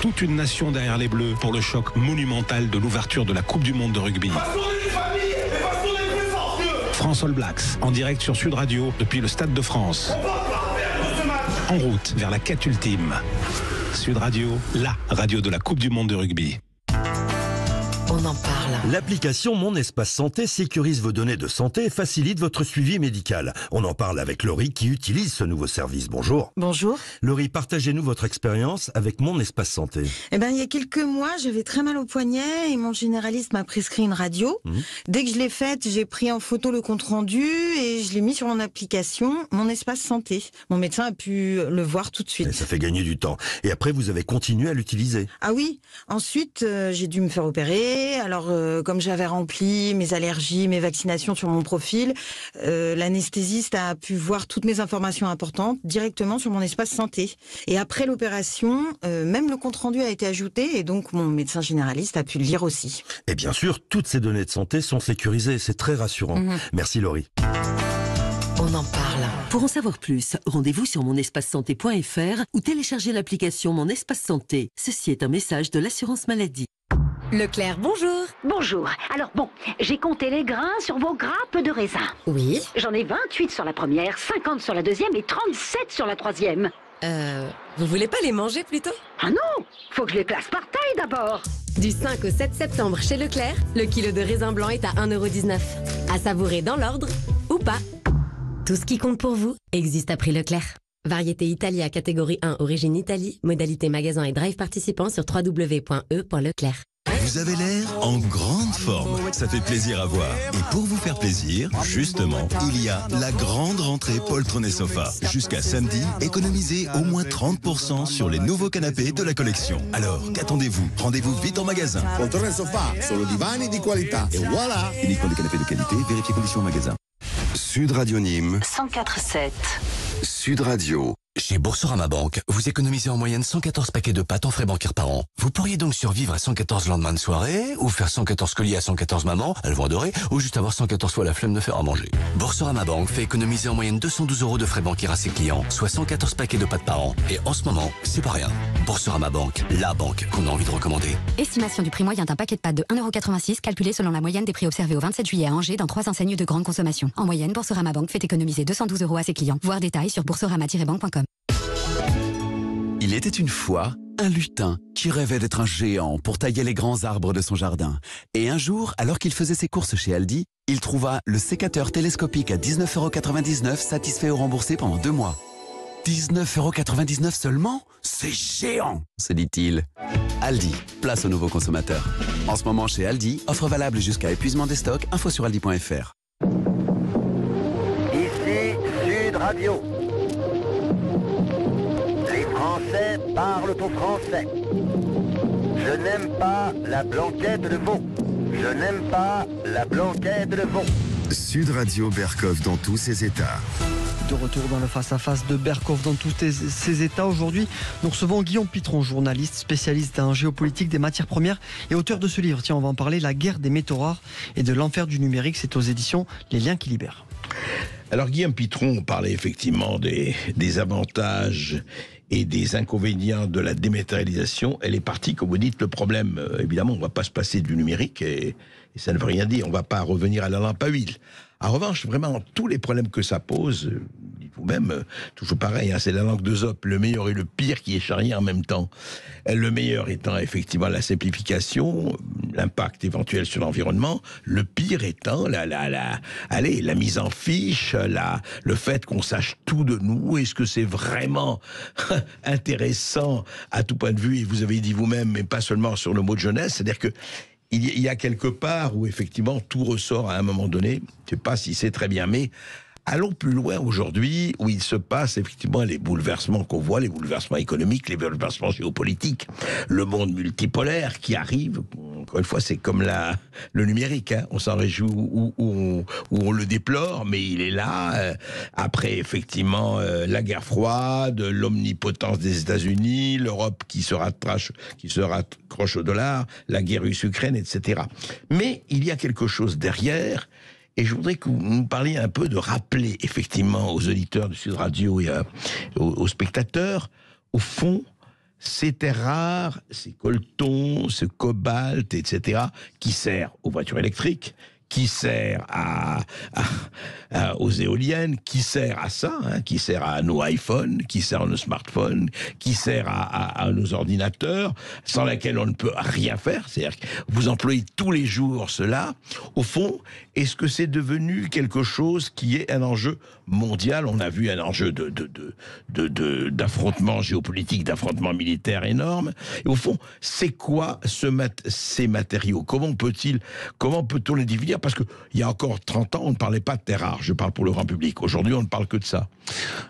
Toute une nation derrière les Bleus pour le choc monumental de l'ouverture de la Coupe du Monde de rugby. France All Blacks, en direct sur Sud Radio depuis le Stade de France. En route vers la quête ultime. Sud Radio, la radio de la Coupe du Monde de rugby. On en parle. L'application Mon Espace Santé sécurise vos données de santé et facilite votre suivi médical. On en parle avec Laurie qui utilise ce nouveau service. Bonjour. Bonjour. Laurie, partagez-nous votre expérience avec Mon Espace Santé. Il y a quelques mois, j'avais très mal au poignet et mon généraliste m'a prescrit une radio. Dès que je l'ai faite, j'ai pris en photo le compte-rendu et je l'ai mis sur mon application Mon Espace Santé. Mon médecin a pu le voir tout de suite. Et ça fait gagner du temps. Et après, vous avez continué à l'utiliser? Ah oui. Ensuite, j'ai dû me faire opérer. Alors, comme j'avais rempli mes allergies, mes vaccinations sur mon profil, l'anesthésiste a pu voir toutes mes informations importantes directement sur mon espace santé. Et après l'opération, même le compte-rendu a été ajouté et donc mon médecin généraliste a pu le lire aussi. Et bien sûr, toutes ces données de santé sont sécurisées. C'est très rassurant. Merci Laurie. On en parle. Pour en savoir plus, rendez-vous sur monespacesanté.fr ou téléchargez l'application Mon Espace Santé. Ceci est un message de l'assurance maladie. Leclerc, bonjour. Bonjour. Alors bon, j'ai compté les grains sur vos grappes de raisin. Oui. J'en ai 28 sur la première, 50 sur la deuxième et 37 sur la troisième. Vous voulez pas les manger plutôt? Ah non, faut que je les classe par taille d'abord. Du 5 au 7 septembre chez Leclerc, le kilo de raisin blanc est à 1,19 €. À savourer dans l'ordre ou pas. Tout ce qui compte pour vous existe à prix Leclerc. Variété Italia catégorie 1, origine Italie, modalité magasin et drive participant sur www.e.leclerc. Vous avez l'air en grande forme, ça fait plaisir à voir. Et pour vous faire plaisir, justement, il y a la grande rentrée Poltron et Sofa. Jusqu'à samedi, économisez au moins 30% sur les nouveaux canapés de la collection. Alors, qu'attendez-vous? Rendez-vous vite en magasin. Poltron et Sofa, solo divani di qualità. Et voilà! Uniquement des canapés de qualité, vérifiez conditions en magasin. Sud Radio Nîmes, 104.7. Sud Radio. Chez Boursorama Banque, vous économisez en moyenne 114 paquets de pâtes en frais bancaires par an. Vous pourriez donc survivre à 114 lendemains de soirée, ou faire 114 colis à 114 mamans, elles vont adorer, ou juste avoir 114 fois la flemme de faire à manger. Boursorama Banque fait économiser en moyenne 212 € de frais bancaires à ses clients, soit 114 paquets de pâtes par an. Et en ce moment, c'est pas rien. Boursorama Banque, la banque qu'on a envie de recommander. Estimation du prix moyen d'un paquet de pâtes de 1,86 € calculé selon la moyenne des prix observés au 27 juillet à Angers dans 3 enseignes de grande consommation. En moyenne, Boursorama Banque fait économiser 212 € à ses clients. Voir détails sur boursorama-banque.com. Il était une fois un lutin qui rêvait d'être un géant pour tailler les grands arbres de son jardin. Et un jour, alors qu'il faisait ses courses chez Aldi, il trouva le sécateur télescopique à 19,99 € satisfait ou remboursé pendant 2 mois. 19,99 € seulement? C'est géant, se dit-il. Aldi, place aux nouveaux consommateurs. En ce moment chez Aldi, offre valable jusqu'à épuisement des stocks, info sur aldi.fr. Ici Sud Radio. Les Français parlent au français. Je n'aime pas la blanquette de veau. Je n'aime pas la blanquette de veau. Sud Radio Berkov dans tous ses états. De retour dans le face-à-face de Berkov dans tous ses états. Aujourd'hui, nous recevons Guillaume Pitron, journaliste, spécialiste en géopolitique des matières premières et auteur de ce livre. Tiens, on va en parler, La guerre des métaux rares et de l'enfer du numérique. C'est aux éditions Les Liens qui libèrent. Alors Guillaume Pitron parlait effectivement des avantages et des inconvénients de la dématérialisation. Elle est partie, comme vous dites, le problème, évidemment, on ne va pas se passer du numérique et ça ne veut rien dire, on ne va pas revenir à la lampe à huile. En revanche, vraiment, tous les problèmes que ça pose, vous-même, toujours pareil, hein, c'est la langue d'Ésope, le meilleur et le pire qui est charrié en même temps. Le meilleur étant effectivement la simplification, l'impact éventuel sur l'environnement, le pire étant la mise en fiche, le fait qu'on sache tout de nous. Est-ce que c'est vraiment intéressant à tout point de vue? Et vous avez dit vous-même, mais pas seulement sur le mot de jeunesse, c'est-à-dire que il y a quelque part où effectivement tout ressort à un moment donné. Je ne sais pas si c'est très bien, mais allons plus loin aujourd'hui, où il se passe effectivement les bouleversements qu'on voit, les bouleversements économiques, les bouleversements géopolitiques, le monde multipolaire qui arrive. Encore une fois, c'est comme le numérique, hein. On s'en réjouit ou on le déplore, mais il est là. Après, effectivement, la guerre froide, l'omnipotence des États-Unis, l'Europe qui se raccroche au dollar, la guerre russe-Ukraine, etc. Mais il y a quelque chose derrière. Et je voudrais que vous nous parliez un peu de rappeler, effectivement, aux auditeurs de Sud Radio et aux spectateurs, au fond, ces terres rares, ces coltons, ce cobalt, etc., qui sert aux voitures électriques, qui sert aux éoliennes, qui sert à ça, hein, qui sert à nos iPhones, qui sert à nos smartphones, qui sert à nos ordinateurs, sans laquelle on ne peut rien faire. C'est-à-dire que vous employez tous les jours cela. Au fond, est-ce que c'est devenu quelque chose qui est un enjeu mondial? On a vu un enjeu d'affrontement géopolitique, d'affrontement militaire énorme. Et au fond, c'est quoi ces matériaux? Comment peut-on les définir? Parce qu'il y a encore 30 ans, on ne parlait pas de terres rares. Je parle pour le grand public. Aujourd'hui, on ne parle que de ça.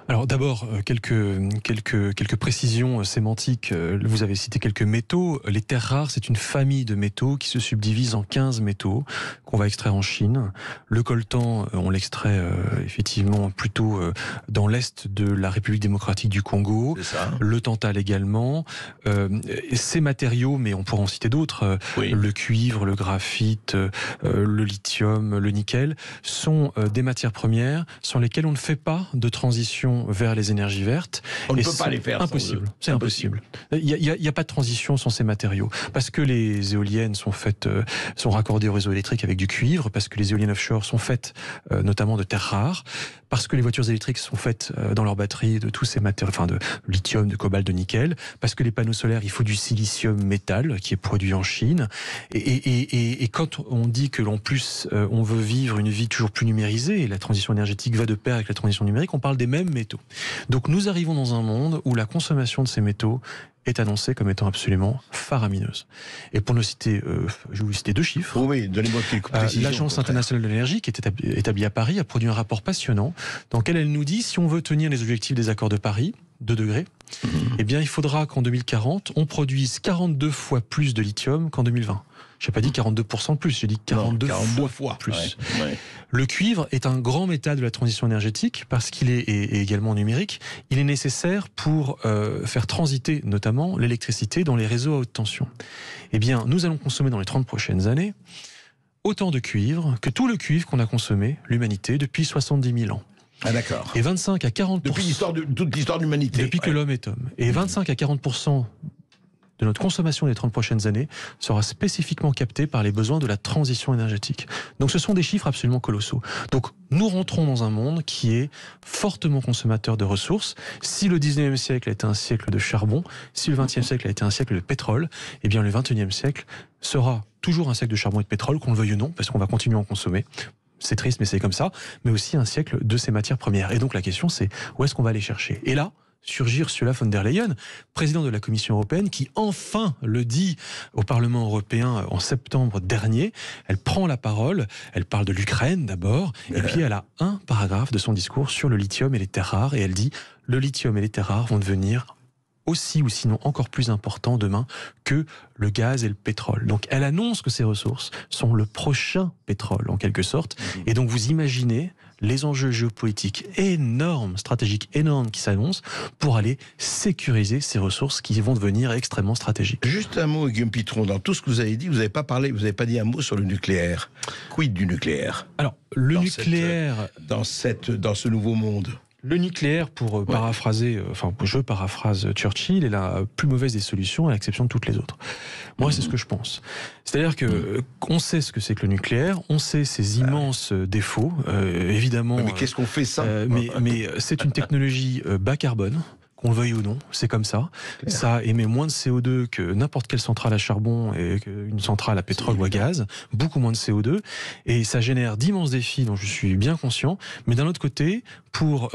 Alors d'abord, quelques précisions sémantiques. Vous avez cité quelques métaux. Les terres rares, c'est une famille de métaux qui se subdivise en 15 métaux qu'on va extraire en Chine. Le coltan, on l'extrait effectivement plutôt dans l'est de la République démocratique du Congo. C'est ça. Le tantal également. Ces matériaux, mais on pourra en citer d'autres, oui. Le cuivre, le graphite, le lithium, le nickel, sont des matières premières sur lesquelles on ne fait pas de transition vers les énergies vertes On ne peut pas les faire. Impossible. C'est impossible. Il n'y a pas de transition sans ces matériaux. Parce que les éoliennes sont raccordées au réseau électrique avec du cuivre, parce que les éoliennes offshore sont faites notamment de terres rares, parce que les voitures électriques sont faites dans leurs batteries de tous ces matériaux, enfin de lithium, de cobalt, de nickel, parce que les panneaux solaires, il faut du silicium métal qui est produit en Chine. Et quand on dit que l'on on veut vivre une vie toujours plus numérisée, et la transition énergétique va de pair avec la transition numérique, on parle des mêmes métaux. Donc nous arrivons dans un monde où la consommation de ces métaux est annoncée comme étant absolument faramineuse. Et pour ne citer, je vais vous citer 2 chiffres. Oui, donnez-moi quelques précisions. L'Agence internationale de l'énergie, qui est établie à Paris, a produit un rapport passionnant dans lequel elle nous dit, si on veut tenir les objectifs des accords de Paris, 2 degrés, eh bien il faudra qu'en 2040, on produise 42 fois plus de lithium qu'en 2020. Je n'ai pas dit 42% de plus, j'ai dit 42 fois plus. Ouais. Le cuivre est un grand métal de la transition énergétique parce qu'il est également numérique. Il est nécessaire pour faire transiter notamment l'électricité dans les réseaux à haute tension. Eh bien, nous allons consommer dans les 30 prochaines années autant de cuivre que tout le cuivre qu'on a consommé, l'humanité, depuis 70 000 ans. Ah d'accord. Et 25 à 40%... Depuis toute l'histoire de l'humanité. Depuis que l'homme est homme. Et 25 à 40% de notre consommation des 30 prochaines années sera spécifiquement captée par les besoins de la transition énergétique. Donc ce sont des chiffres absolument colossaux. Donc nous rentrons dans un monde qui est fortement consommateur de ressources. Si le 19e siècle a été un siècle de charbon, si le 20e siècle a été un siècle de pétrole, eh bien le 21e siècle sera toujours un siècle de charbon et de pétrole, qu'on le veuille ou non, parce qu'on va continuer à en consommer. C'est triste, mais c'est comme ça. Mais aussi un siècle de ces matières premières. Et donc la question, c'est où est-ce qu'on va les chercher ? Et là, surgit Ursula von der Leyen, présidente de la Commission européenne, qui enfin le dit au Parlement européen en septembre dernier. Elle prend la parole, elle parle de l'Ukraine d'abord, et puis elle a un paragraphe de son discours sur le lithium et les terres rares, et elle dit « Le lithium et les terres rares vont devenir aussi ou sinon encore plus importants demain que le gaz et le pétrole. » Donc elle annonce que ces ressources sont le prochain pétrole en quelque sorte. Et donc vous imaginez les enjeux géopolitiques énormes, stratégiques énormes qui s'annoncent pour aller sécuriser ces ressources qui vont devenir extrêmement stratégiques. Juste un mot, Guillaume Pitron, dans tout ce que vous avez dit, vous n'avez pas dit un mot sur le nucléaire. Quid du nucléaire ? Alors, le nucléaire... Dans ce nouveau monde. Le nucléaire, pour paraphraser, je paraphrase Churchill, est la plus mauvaise des solutions à l'exception de toutes les autres. Moi, c'est ce que je pense. C'est-à-dire que on sait ce que c'est que le nucléaire, on sait ses immenses défauts, évidemment. Mais qu'est-ce qu'on fait ça ? Mais c'est une technologie bas carbone. Qu'on le veuille ou non, c'est comme ça. Claire. Ça émet moins de CO2 que n'importe quelle centrale à charbon et qu'une centrale à pétrole ou à gaz, beaucoup moins de CO2, et ça génère d'immenses défis dont je suis bien conscient, mais d'un autre côté, pour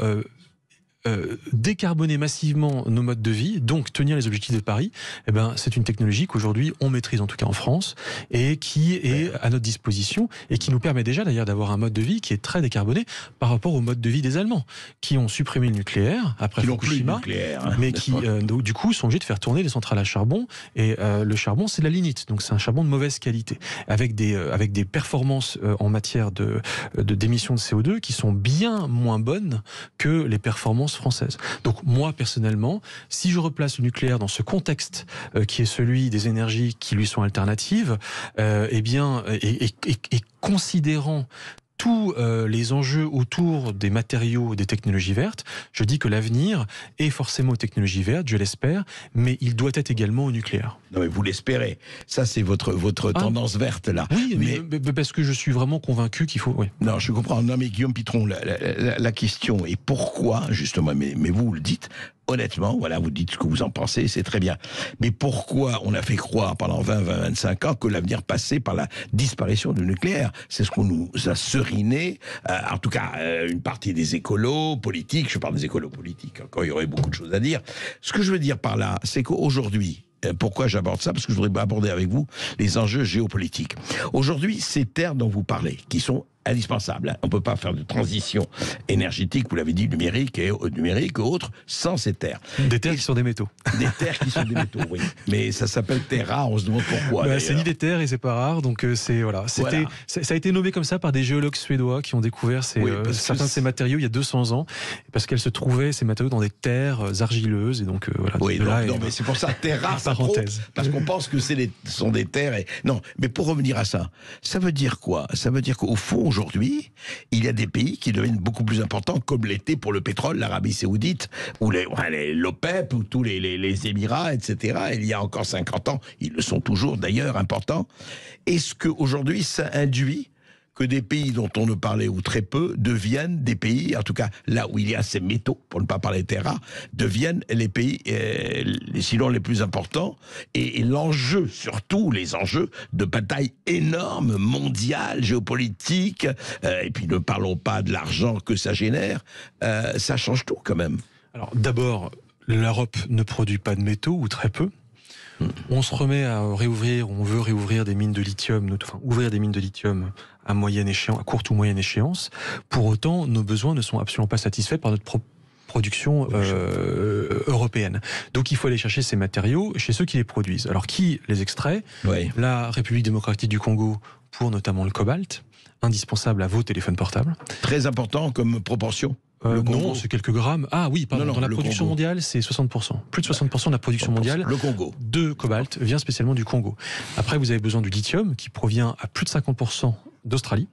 décarboner massivement nos modes de vie, donc tenir les objectifs de Paris, eh ben, c'est une technologie qu'aujourd'hui on maîtrise en tout cas en France et qui est à notre disposition et qui nous permet déjà d'ailleurs d'avoir un mode de vie qui est très décarboné par rapport au mode de vie des Allemands qui ont supprimé le nucléaire après Fukushima, mais qui donc, du coup sont obligés de faire tourner les centrales à charbon et le charbon c'est de la lignite, donc c'est un charbon de mauvaise qualité avec des performances en matière d'émissions de CO2 qui sont bien moins bonnes que les performances française. Donc moi personnellement, si je replace le nucléaire dans ce contexte qui est celui des énergies qui lui sont alternatives, et considérant tous les enjeux autour des matériaux et des technologies vertes, je dis que l'avenir est forcément aux technologies vertes, je l'espère, mais il doit être également au nucléaire. Non mais vous l'espérez. Ça c'est votre tendance verte là. Oui, mais parce que je suis vraiment convaincu qu'il faut... Oui. Non, je comprends. Non mais Guillaume Pitron, la question est pourquoi, justement, mais vous le dites... Honnêtement, voilà, vous dites ce que vous en pensez, c'est très bien. Mais pourquoi on a fait croire pendant 20-25 ans que l'avenir passait par la disparition du nucléaire ? C'est ce qu'on nous a seriné, en tout cas une partie des écolos politiques, je parle des écolos politiques, encore il y aurait beaucoup de choses à dire. Ce que je veux dire par là, c'est qu'aujourd'hui, pourquoi j'aborde ça ? Parce que je voudrais aborder avec vous les enjeux géopolitiques. Aujourd'hui, ces terres dont vous parlez, qui sont indispensables. On ne peut pas faire de transition énergétique, vous l'avez dit, numérique et autres, sans ces terres. Des terres qui sont des métaux. Des terres qui sont des métaux, oui. Mais ça s'appelle terre rare, on se demande pourquoi. C'est ni des terres et c'est pas rare, donc c'est voilà. Ça a été nommé comme ça par des géologues suédois qui ont découvert certains de ces matériaux il y a 200 ans, parce qu'elles se trouvaient, ces matériaux, dans des terres argileuses, et donc voilà. Oui, mais c'est pour ça, terre rare, parenthèse. Parce qu'on pense que ce sont des terres. Non, mais pour revenir à ça, ça veut dire quoi ? Ça veut dire qu'au fond, aujourd'hui, aujourd'hui, il y a des pays qui deviennent beaucoup plus importants, comme l'était pour le pétrole l'Arabie Saoudite, ou l'OPEP, ou tous les Émirats, etc. Il y a encore 50 ans, ils le sont toujours d'ailleurs importants. Est-ce qu'aujourd'hui, ça induit que des pays dont on ne parlait ou très peu deviennent des pays, en tout cas là où il y a ces métaux, pour ne pas parler des terres rares, deviennent les pays sinon les plus importants, et l'enjeu, surtout les enjeux de bataille énorme, mondiale, géopolitique, et puis ne parlons pas de l'argent que ça génère, ça change tout quand même. Alors d'abord, l'Europe ne produit pas de métaux, ou très peu. On se remet à réouvrir, on veut réouvrir des mines de lithium, enfin ouvrir des mines de lithium à courte ou moyenne échéance. Pour autant, nos besoins ne sont absolument pas satisfaits par notre production européenne. Donc il faut aller chercher ces matériaux chez ceux qui les produisent. Alors qui les extrait ? La République démocratique du Congo pour notamment le cobalt, indispensable à vos téléphones portables. Très important comme proportion. Non, c'est quelques grammes. Ah oui, pardon, dans la production mondiale, c'est 60%. Plus de 60% de la production mondiale de cobalt vient spécialement du Congo. Après, vous avez besoin du lithium, qui provient à plus de 50% d'Australie.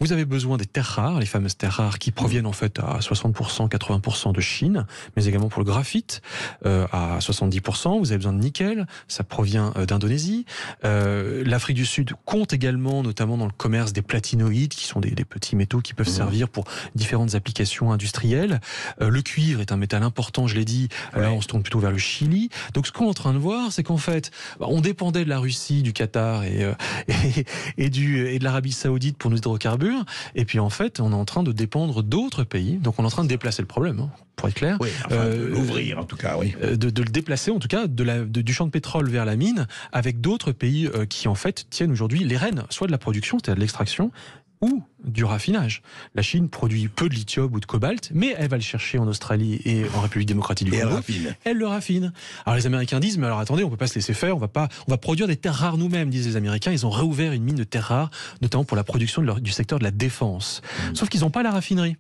Vous avez besoin des terres rares, les fameuses terres rares qui proviennent en fait à 60%, 80% de Chine, mais également pour le graphite à 70%. Vous avez besoin de nickel, ça provient d'Indonésie. L'Afrique du Sud compte également, notamment dans le commerce, des platinoïdes, qui sont des petits métaux qui peuvent servir pour différentes applications industrielles. Le cuivre est un métal important, je l'ai dit. Là, on se tourne plutôt vers le Chili. Donc, ce qu'on est en train de voir, c'est qu'en fait, on dépendait de la Russie, du Qatar et de l'Arabie Saoudite pour nos hydrocarbures. Et puis en fait, on est en train de dépendre d'autres pays. Donc on est en train de déplacer le problème, pour être clair. Oui, enfin, de l'ouvrir en tout cas, oui. De le déplacer en tout cas du champ de pétrole vers la mine, avec d'autres pays qui en fait tiennent aujourd'hui les rênes, soit de la production, c'est-à-dire de l'extraction, ou du raffinage. La Chine produit peu de lithium ou de cobalt, mais elle va le chercher en Australie et en République démocratique du Congo. Elle le raffine. Alors les Américains disent, mais alors attendez, on peut pas se laisser faire, on va produire des terres rares nous-mêmes, disent les Américains. Ils ont réouvert une mine de terres rares, notamment pour la production du secteur de la défense. Sauf qu'ils n'ont pas la raffinerie.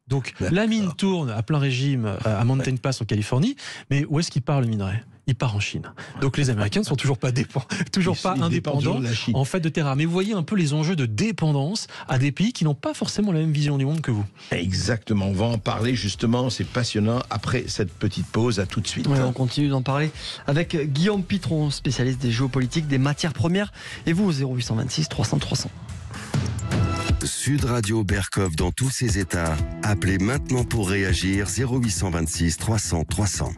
Donc la mine tourne à plein régime à Mountain Pass en Californie, mais où est-ce qu'il part le minerai ? Il part en Chine. Donc les Américains ne sont toujours pas indépendants en fait de terres rares. Mais vous voyez un peu les enjeux de dépendance à des pays qui n'ont pas forcément la même vision du monde que vous. Exactement, on va en parler justement, c'est passionnant après cette petite pause, à tout de suite. On continue d'en parler avec Guillaume Pitron, spécialiste des géopolitiques, des matières premières, et vous au 0826 300 300. Sud Radio Berkov dans tous ses états. Appelez maintenant pour réagir 0826 300 300.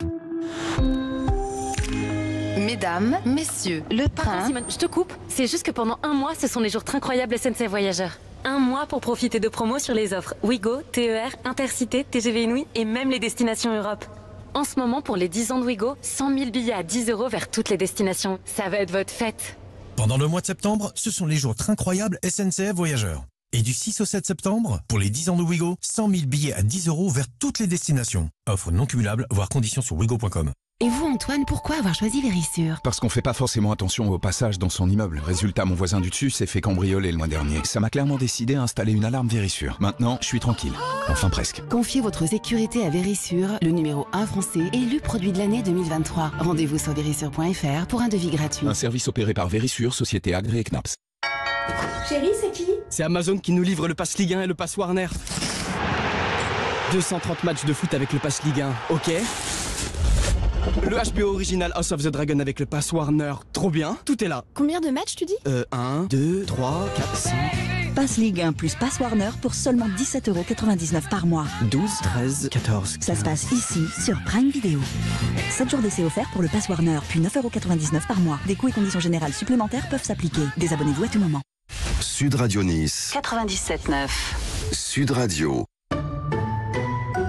Mesdames, messieurs, le train... Simone, je te coupe. C'est juste que pendant un mois, ce sont les jours incroyables SNCF Voyageurs. Un mois pour profiter de promos sur les offres Ouigo, TER, Intercité, TGV Inouï et même les destinations Europe. En ce moment, pour les 10 ans de Ouigo, 100 000 billets à 10 € vers toutes les destinations. Ça va être votre fête. Pendant le mois de septembre, ce sont les jours incroyables SNCF Voyageurs. Et du 6 au 7 septembre, pour les 10 ans de Ouigo, 100 000 billets à 10 € vers toutes les destinations. Offre non cumulable, voire conditions sur ouigo.com. Et vous, Antoine, pourquoi avoir choisi Vérissure ? Parce qu'on fait pas forcément attention au passage dans son immeuble. Résultat, mon voisin du dessus s'est fait cambrioler le mois dernier. Ça m'a clairement décidé à installer une alarme Vérissure. Maintenant, je suis tranquille. Enfin, presque. Confiez votre sécurité à Vérissure, le numéro 1 français, élu produit de l'année 2023. Rendez-vous sur vérissure.fr pour un devis gratuit. Un service opéré par Vérissure, société agréée CNAPS. Chérie, c'est qui ? C'est Amazon qui nous livre le pass Ligue 1 et le pass Warner. 230 matchs de foot avec le pass Ligue 1, ok ? Le HBO original House of the Dragon avec le pass Warner, trop bien, tout est là. Combien de matchs tu dis ? 1, 2, 3, 4, 5... Pass Ligue 1 plus pass Warner pour seulement 17,99 € par mois. 12, 13, 14... Ça se passe ici, sur Prime Video. 7 jours d'essai offerts pour le pass Warner, puis 9,99 € par mois. Des coûts et conditions générales supplémentaires peuvent s'appliquer. Désabonnez-vous à tout moment. Sud Radio Nice. 97.9. Sud Radio.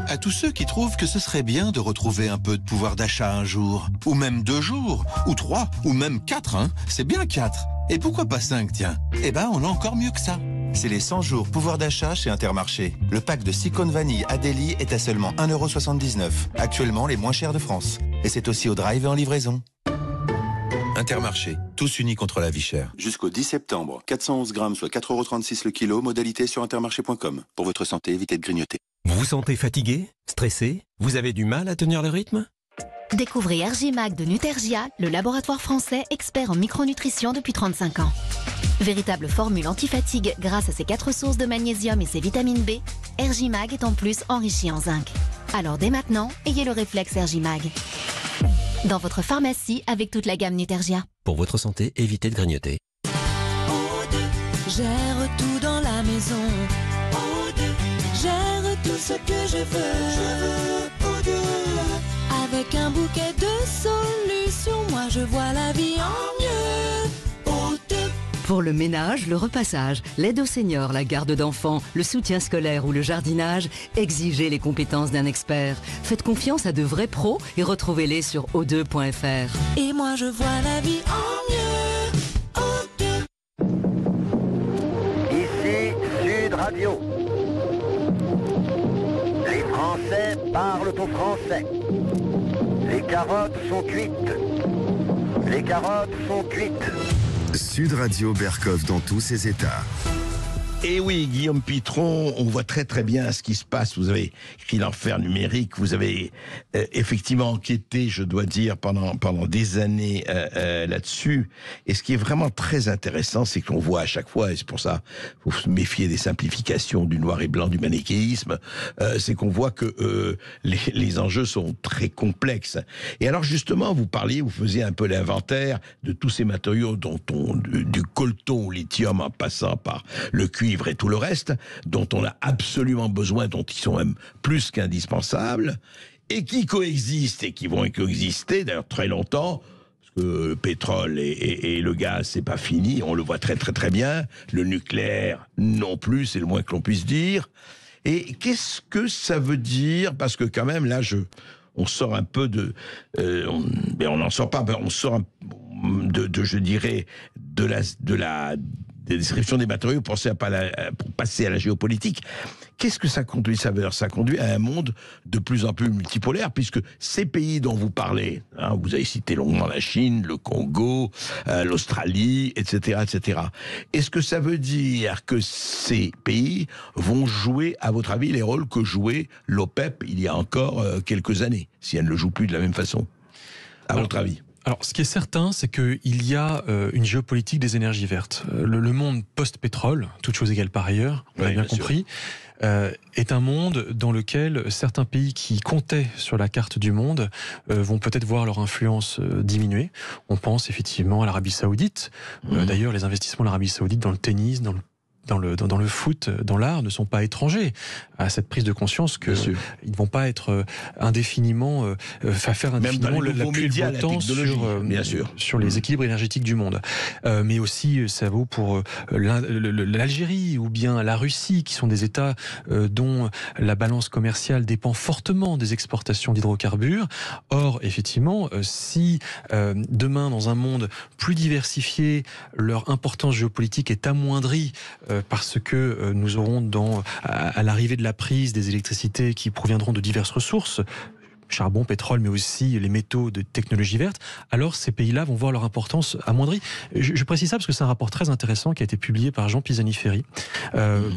À tous ceux qui trouvent que ce serait bien de retrouver un peu de pouvoir d'achat un jour, ou même 2 jours, ou 3, ou même 4, hein. C'est bien 4. Et pourquoi pas 5, tiens? Eh ben, on a encore mieux que ça. C'est les 100 jours pouvoir d'achat chez Intermarché. Le pack de 6 cônes vanille Adélie est à seulement 1,79 €. Actuellement les moins chers de France. Et c'est aussi au drive et en livraison. Intermarché, tous unis contre la vie chère. Jusqu'au 10 septembre, 411 grammes, soit 4,36 € le kilo, modalité sur intermarché.com. Pour votre santé, évitez de grignoter. Vous vous sentez fatigué, stressé? Vous avez du mal à tenir le rythme? Découvrez RGMAC de Nutergia, le laboratoire français expert en micronutrition depuis 35 ans. Véritable formule anti-fatigue grâce à ses 4 sources de magnésium et ses vitamines B, Ergimag est en plus enrichi en zinc. Alors dès maintenant, ayez le réflexe Ergimag. Dans votre pharmacie avec toute la gamme Nutergia. Pour votre santé, évitez de grignoter. Gère tout dans la maison. Gère tout ce que je veux. Avec un bouquet de solutions, moi je vois la vie en mieux. Pour le ménage, le repassage, l'aide aux seniors, la garde d'enfants, le soutien scolaire ou le jardinage, exigez les compétences d'un expert. Faites confiance à de vrais pros et retrouvez-les sur o2.fr. Et moi je vois la vie en mieux. Ici Sud Radio. Les Français parlent au français. Les carottes sont cuites. Les carottes sont cuites. Sud Radio Bercoff dans tous ses états. Et oui, Guillaume Pitron, on voit très très bien ce qui se passe. Vous avez écrit l'enfer numérique, vous avez effectivement enquêté, je dois dire, pendant des années là-dessus. Et ce qui est vraiment très intéressant, c'est qu'on voit à chaque fois, et c'est pour ça qu'il faut se méfier des simplifications du noir et blanc, du manichéisme, c'est qu'on voit que les enjeux sont très complexes. Et alors justement, vous faisiez un peu l'inventaire de tous ces matériaux du coltan au lithium en passant par le cuivre et tout le reste, dont on a absolument besoin, dont ils sont même plus qu'indispensables, et qui coexistent et qui vont coexister d'ailleurs très longtemps, parce que le pétrole et le gaz, c'est pas fini, on le voit très très très bien, le nucléaire non plus, c'est le moins que l'on puisse dire. Et qu'est-ce que ça veut dire? Parce que quand même, là, on sort un peu de... on n'en sort pas, on sort je dirais, de la description des matériaux pour passer à la géopolitique. Qu'est-ce que ça conduit? Ça conduit à un monde de plus en plus multipolaire, puisque ces pays dont vous parlez, vous avez cité longuement la Chine, le Congo, l'Australie, etc., etc. Est-ce que ça veut dire que ces pays vont jouer, à votre avis, les rôles que jouait l'OPEP il y a encore quelques années, si elle ne le joue plus de la même façon, à votre avis? Alors, ce qui est certain, c'est qu'il y a une géopolitique des énergies vertes. Le monde post-pétrole, toute chose égale par ailleurs, on l'a bien compris, est un monde dans lequel certains pays qui comptaient sur la carte du monde vont peut-être voir leur influence diminuer. On pense effectivement à l'Arabie Saoudite. D'ailleurs, les investissements de l'Arabie Saoudite dans le tennis, dans le foot, dans l'art, ne sont pas étrangers à cette prise de conscience qu'ils ne vont pas être indéfiniment, faire indéfiniment l'appui et le beau temps sur les équilibres énergétiques du monde. Mais aussi, ça vaut pour l'Algérie ou bien la Russie, qui sont des États dont la balance commerciale dépend fortement des exportations d'hydrocarbures. Or, effectivement, si demain, dans un monde plus diversifié, leur importance géopolitique est amoindrie parce que nous aurons à l'arrivée de la prise des électricités qui proviendront de diverses ressources, charbon, pétrole, mais aussi les métaux de technologie verte, alors ces pays-là vont voir leur importance amoindrie. Je précise ça parce que c'est un rapport très intéressant qui a été publié par Jean Pisani-Ferry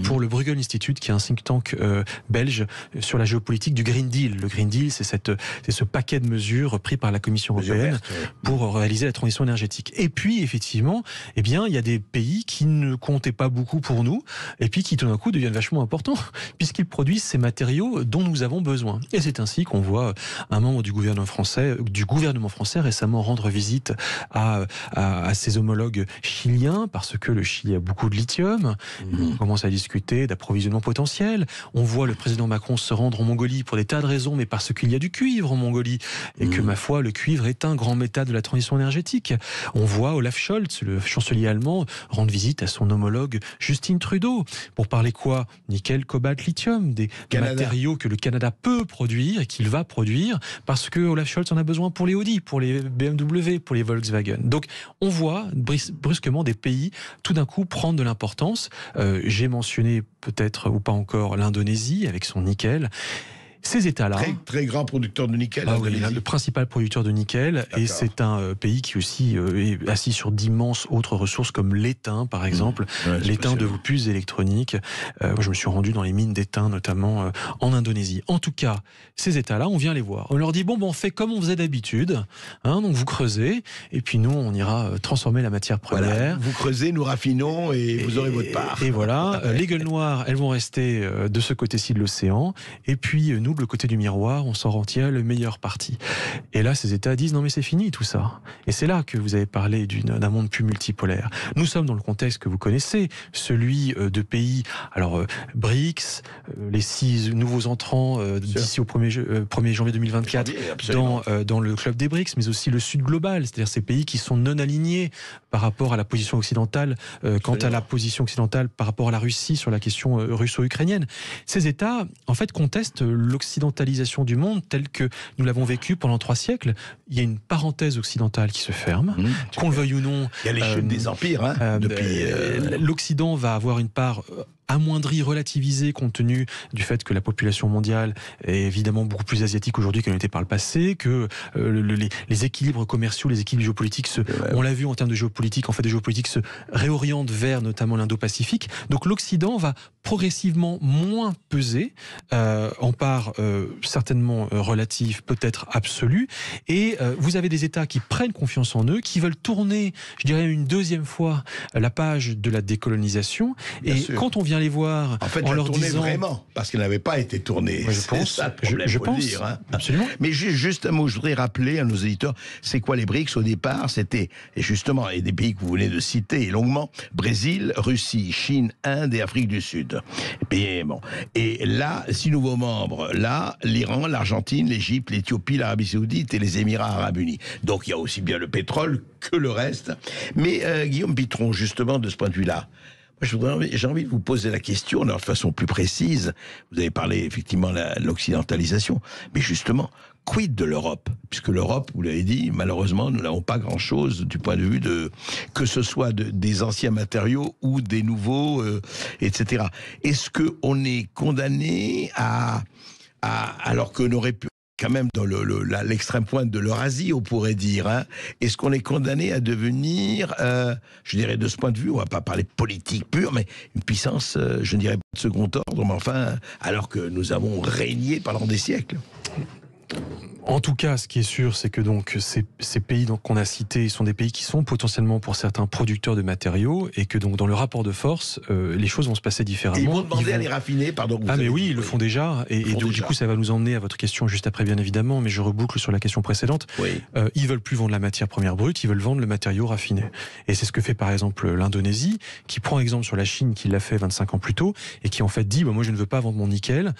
pour le Bruegel Institute, qui est un think tank belge sur la géopolitique du Green Deal. Le Green Deal, c'est ce paquet de mesures pris par la Commission européenne pour réaliser la transition énergétique. Et puis, effectivement, il y a des pays qui ne comptaient pas beaucoup pour nous, et puis qui tout d'un coup deviennent vachement importants, puisqu'ils produisent ces matériaux dont nous avons besoin. Et c'est ainsi qu'on voit un membre du gouvernement français récemment rendre visite à ses homologues chiliens, parce que le Chili a beaucoup de lithium. On commence à discuter d'approvisionnement potentiel. On voit le président Macron se rendre en Mongolie pour des tas de raisons, mais parce qu'il y a du cuivre en Mongolie, et que, ma foi, le cuivre est un grand métal de la transition énergétique. On voit Olaf Scholz, le chancelier allemand, rendre visite à son homologue Justin Trudeau, pour parler quoi? Nickel, cobalt, lithium, des matériaux que le Canada peut produire et qu'il va produire, parce que Olaf Scholz en a besoin pour les Audi, pour les BMW, pour les Volkswagen. Donc on voit brusquement des pays tout d'un coup prendre de l'importance. J'ai mentionné peut-être ou pas encore l'Indonésie avec son nickel. Ces États-là... Très grand producteur de nickel. Oui, le principal producteur de nickel, et c'est un pays qui aussi est assis sur d'immenses autres ressources comme l'étain, par exemple, l'étain de vos puces électroniques. Moi, je me suis rendu dans les mines d'étain, notamment en Indonésie. En tout cas, ces États-là, on vient les voir. On leur dit, on fait comme on faisait d'habitude, donc vous creusez, et puis nous, on ira transformer la matière première. Voilà, vous creusez, nous raffinons, et vous aurez votre part. Et voilà, les gueules noires, elles vont rester de ce côté-ci de l'océan, et puis nous, de le côté du miroir, on s'en retient le meilleur parti. Et là, ces États disent, non mais c'est fini tout ça. Et c'est là que vous avez parlé d'un monde plus multipolaire. Nous sommes dans le contexte que vous connaissez, celui de pays, alors BRICS, les 6 nouveaux entrants d'ici au 1er janvier 2024 dans le club des BRICS, mais aussi le Sud global, c'est-à-dire ces pays qui sont non alignés par rapport à la position occidentale, quant à la position occidentale par rapport à la Russie sur la question russo-ukrainienne. Ces États, en fait, contestent l'occidentalisation du monde telle que nous l'avons vécu pendant 3 siècles. Il y a une parenthèse occidentale qui se ferme, qu'on le veuille ou non. Il y a les chutes des empires, depuis... L'Occident va avoir une part amoindrie, relativisée, compte tenu du fait que la population mondiale est évidemment beaucoup plus asiatique aujourd'hui qu'elle n'était par le passé, que les équilibres commerciaux, les équilibres géopolitiques, on l'a vu en termes de géopolitique, en fait, les géopolitiques se réorientent vers notamment l'Indo-Pacifique. Donc l'Occident va progressivement moins peser, en part certainement relative, peut-être absolue, et vous avez des États qui prennent confiance en eux, qui veulent tourner, je dirais une deuxième fois, la page de la décolonisation, quand on vient les voir, en fait, en leur disant vraiment, parce qu'elle n'avait pas été tournée. Je pense, ça, problème, je pense, dire, absolument. Mais juste un mot, je voudrais rappeler à nos éditeurs, c'est quoi les BRICS au départ? C'était, et justement, et des pays que vous venez de citer longuement, Brésil, Russie, Chine, Inde et Afrique du Sud. Et là, 6 nouveaux membres, là, l'Iran, l'Argentine, l'Égypte, l'Éthiopie, l'Arabie Saoudite et les Émirats Arabes Unis. Donc il y a aussi bien le pétrole que le reste. Mais Guillaume Pitron, justement, de ce point de vue-là, j'ai envie de vous poser la question de façon plus précise. Vous avez parlé effectivement de l'occidentalisation, mais justement, quid de l'Europe? Puisque l'Europe, vous l'avez dit, malheureusement, nous n'avons pas grand-chose du point de vue que ce soit des anciens matériaux ou des nouveaux, etc. Est-ce qu'on est condamné alors qu'on aurait pu quand même dans l'extrême pointe de l'Eurasie, on pourrait dire, est-ce qu'on est condamné à devenir, je dirais de ce point de vue, on va pas parler politique pure, mais une puissance, je ne dirais pas de second ordre, mais enfin, alors que nous avons régné pendant des siècles? En tout cas, ce qui est sûr, c'est que donc ces pays qu'on a cités sont des pays qui sont potentiellement pour certains producteurs de matériaux et que donc dans le rapport de force, les choses vont se passer différemment. Et ils vont demander à les raffiner, pardon. Mais oui, ils le font déjà. Et donc du coup, ça va nous emmener à votre question juste après, bien évidemment. Mais je reboucle sur la question précédente. Oui. Ils veulent plus vendre la matière première brute, ils veulent vendre le matériau raffiné. Et c'est ce que fait par exemple l'Indonésie, qui prend exemple sur la Chine, qui l'a fait 25 ans plus tôt et qui en fait dit moi je ne veux pas vendre mon nickel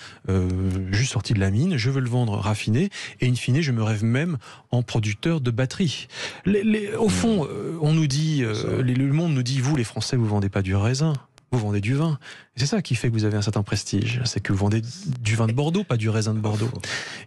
juste sorti de la mine, je veux le vendre raffiné. Et in fine, je me rêve même en producteur de batteries. Au fond, on nous dit, le monde nous dit, vous les Français, vous vendez pas du raisin, vous vendez du vin. Et c'est ça qui fait que vous avez un certain prestige. C'est que vous vendez du vin de Bordeaux, pas du raisin de Bordeaux.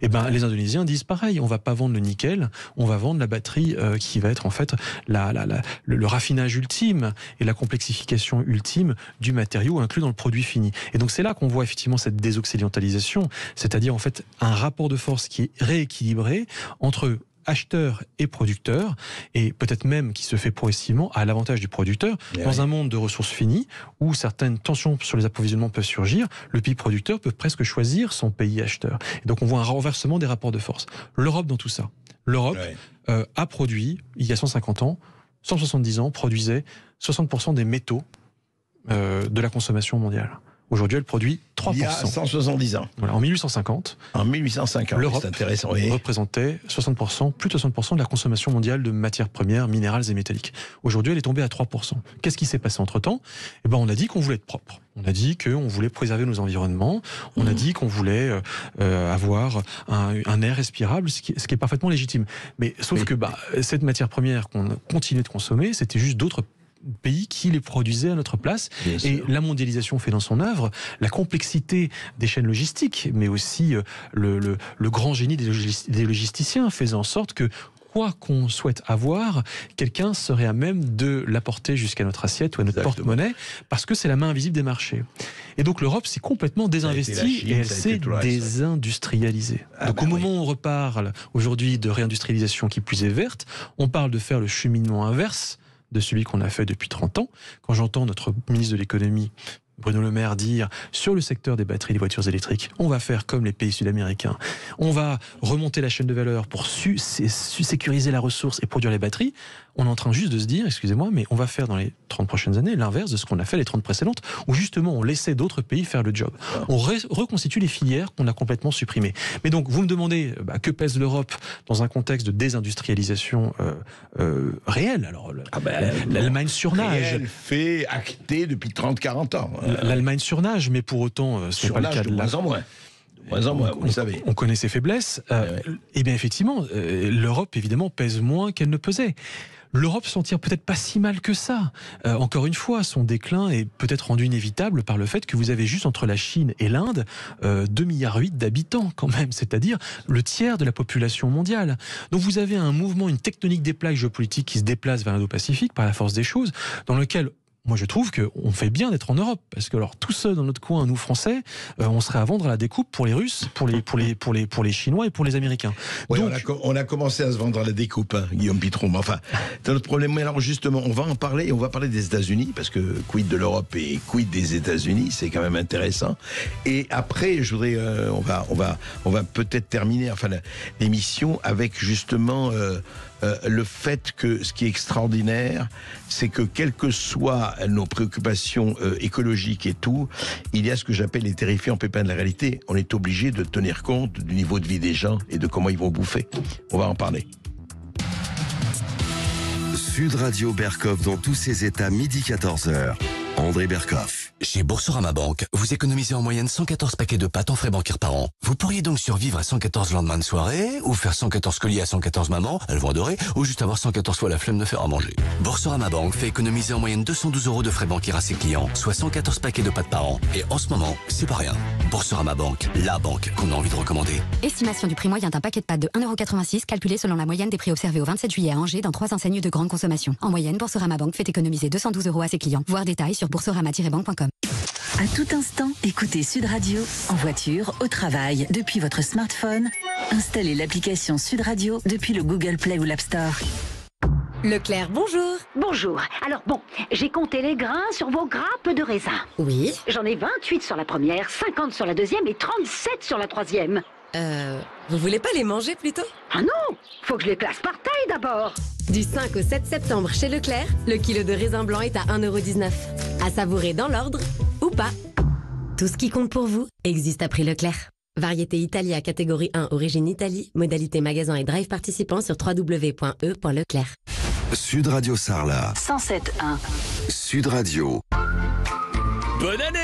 Et ben, les Indonésiens disent pareil, on va pas vendre le nickel, on va vendre la batterie qui va être en fait le raffinage ultime et la complexification ultime du matériau inclus dans le produit fini. Et donc c'est là qu'on voit effectivement cette désoccidentalisation, c'est-à-dire en fait un rapport de force qui est rééquilibré entre acheteurs et producteurs, et peut-être même qui se fait progressivement à l'avantage du producteur. Dans un monde de ressources finies, où certaines tensions sur les approvisionnements peuvent surgir, le pays producteur peut presque choisir son pays acheteur. Et donc on voit un renversement des rapports de force. L'Europe dans tout ça. L'Europe a produit, il y a 150 ans, 170 ans, produisait 60% des métaux de la consommation mondiale. Aujourd'hui, elle produit 3%. Il y a 170 ans. Voilà, en 1850. En 1850, l'Europe représentait 60%, plus de 60% de la consommation mondiale de matières premières, minérales et métalliques. Aujourd'hui, elle est tombée à 3%. Qu'est-ce qui s'est passé entre-temps ? Eh ben, on a dit qu'on voulait être propre. On a dit qu'on voulait préserver nos environnements. On a dit qu'on voulait avoir un air respirable, ce qui est parfaitement légitime. Mais sauf que cette matière première qu'on continuait de consommer, c'était juste d'autres pays qui les produisaient à notre place. Et la mondialisation fait dans son œuvre la complexité des chaînes logistiques, mais aussi le grand génie des logisticiens faisant en sorte que quoi qu'on souhaite avoir, quelqu'un serait à même de l'apporter jusqu'à notre assiette ou à notre porte-monnaie, parce que c'est la main invisible des marchés. Et donc l'Europe s'est complètement désinvestie et elle s'est désindustrialisée. Donc au moment où on reparle aujourd'hui de réindustrialisation qui plus est verte, on parle de faire le cheminement inverse de celui qu'on a fait depuis 30 ans. Quand j'entends notre ministre de l'économie, Bruno Le Maire, dire sur le secteur des batteries des voitures électriques, on va faire comme les pays sud-américains, on va remonter la chaîne de valeur pour sécuriser la ressource et produire les batteries, on est en train juste de se dire, excusez-moi, mais on va faire dans les 30 prochaines années l'inverse de ce qu'on a fait les 30 précédentes, où justement on laissait d'autres pays faire le job. On reconstitue les filières qu'on a complètement supprimées. Mais donc vous me demandez que pèse l'Europe dans un contexte de désindustrialisation réelle. Alors l'Allemagne surnage. Elle fait acter depuis 30-40 ans. L'Allemagne surnage, mais pour autant, ce n'est pas le cas de moins en moins. Moins en moins, vous le savez. On connaît ses faiblesses. Et bien effectivement, l'Europe évidemment pèse moins qu'elle ne pesait. L'Europe s'en tire peut-être pas si mal que ça. Encore une fois, son déclin est peut-être rendu inévitable par le fait que vous avez juste entre la Chine et l'Inde 2,8 milliards d'habitants quand même, c'est-à-dire le tiers de la population mondiale. Donc vous avez un mouvement, une tectonique des plaques géopolitiques qui se déplace vers l'Indo-Pacifique par la force des choses, dans lequel moi, je trouve qu'on fait bien d'être en Europe, parce que alors tout seul dans notre coin, nous Français, on serait à vendre à la découpe pour les Russes, pour les Chinois et pour les Américains. Oui, donc, on a commencé à se vendre à la découpe, hein, Guillaume Pitron. Mais enfin, c'est notre problème. Mais alors justement, on va en parler. Et on va parler des États-Unis, parce que quid de l'Europe et quid des États-Unis, c'est quand même intéressant. Et après, je voudrais, on va peut-être terminer, enfin, l'émission avec justement. Le fait que ce qui est extraordinaire, c'est que quelles que soient nos préoccupations écologiques et tout, il y a ce que j'appelle les terrifiants pépins de la réalité. On est obligé de tenir compte du niveau de vie des gens et de comment ils vont bouffer. On va en parler. Sud Radio Bercoff dans tous ses états, midi 14h. André Bercoff. Chez Boursorama Banque, vous économisez en moyenne 114 paquets de pâtes en frais bancaires par an. Vous pourriez donc survivre à 114 lendemains de soirée, ou faire 114 colis à 114 mamans, elles vont adorer, ou juste avoir 114 fois la flemme de faire à manger. Boursorama Banque fait économiser en moyenne 212 € de frais bancaires à ses clients, soit 114 paquets de pâtes par an. Et en ce moment, c'est pas rien. Boursorama Banque, la banque qu'on a envie de recommander. Estimation du prix moyen d'un paquet de pâtes de 1,86 € calculé selon la moyenne des prix observés au 27 juillet à Angers dans 3 enseignes de grande consommation. En moyenne, Boursorama Banque fait économiser 212 € à ses clients. Voir détails sur boursorama-banque.com. À tout instant, écoutez Sud Radio, en voiture, au travail, depuis votre smartphone. Installez l'application Sud Radio depuis le Google Play ou l'App Store. Leclerc, bonjour. Bonjour. Alors bon, j'ai compté les grains sur vos grappes de raisin. Oui. J'en ai 28 sur la première, 50 sur la deuxième et 37 sur la troisième. Vous voulez pas les manger plutôt? Ah non, faut que je les classe par taille d'abord. Du 5 au 7 septembre chez Leclerc, le kilo de raisin blanc est à 1,19 €. À savourer dans l'ordre ou pas. Tout ce qui compte pour vous existe à prix Leclerc. Variété Italia catégorie 1, origine Italie, modalité magasin et drive participant sur www.e.leclerc. Sud Radio Sarlat. 107.1. Sud Radio. Bonne année!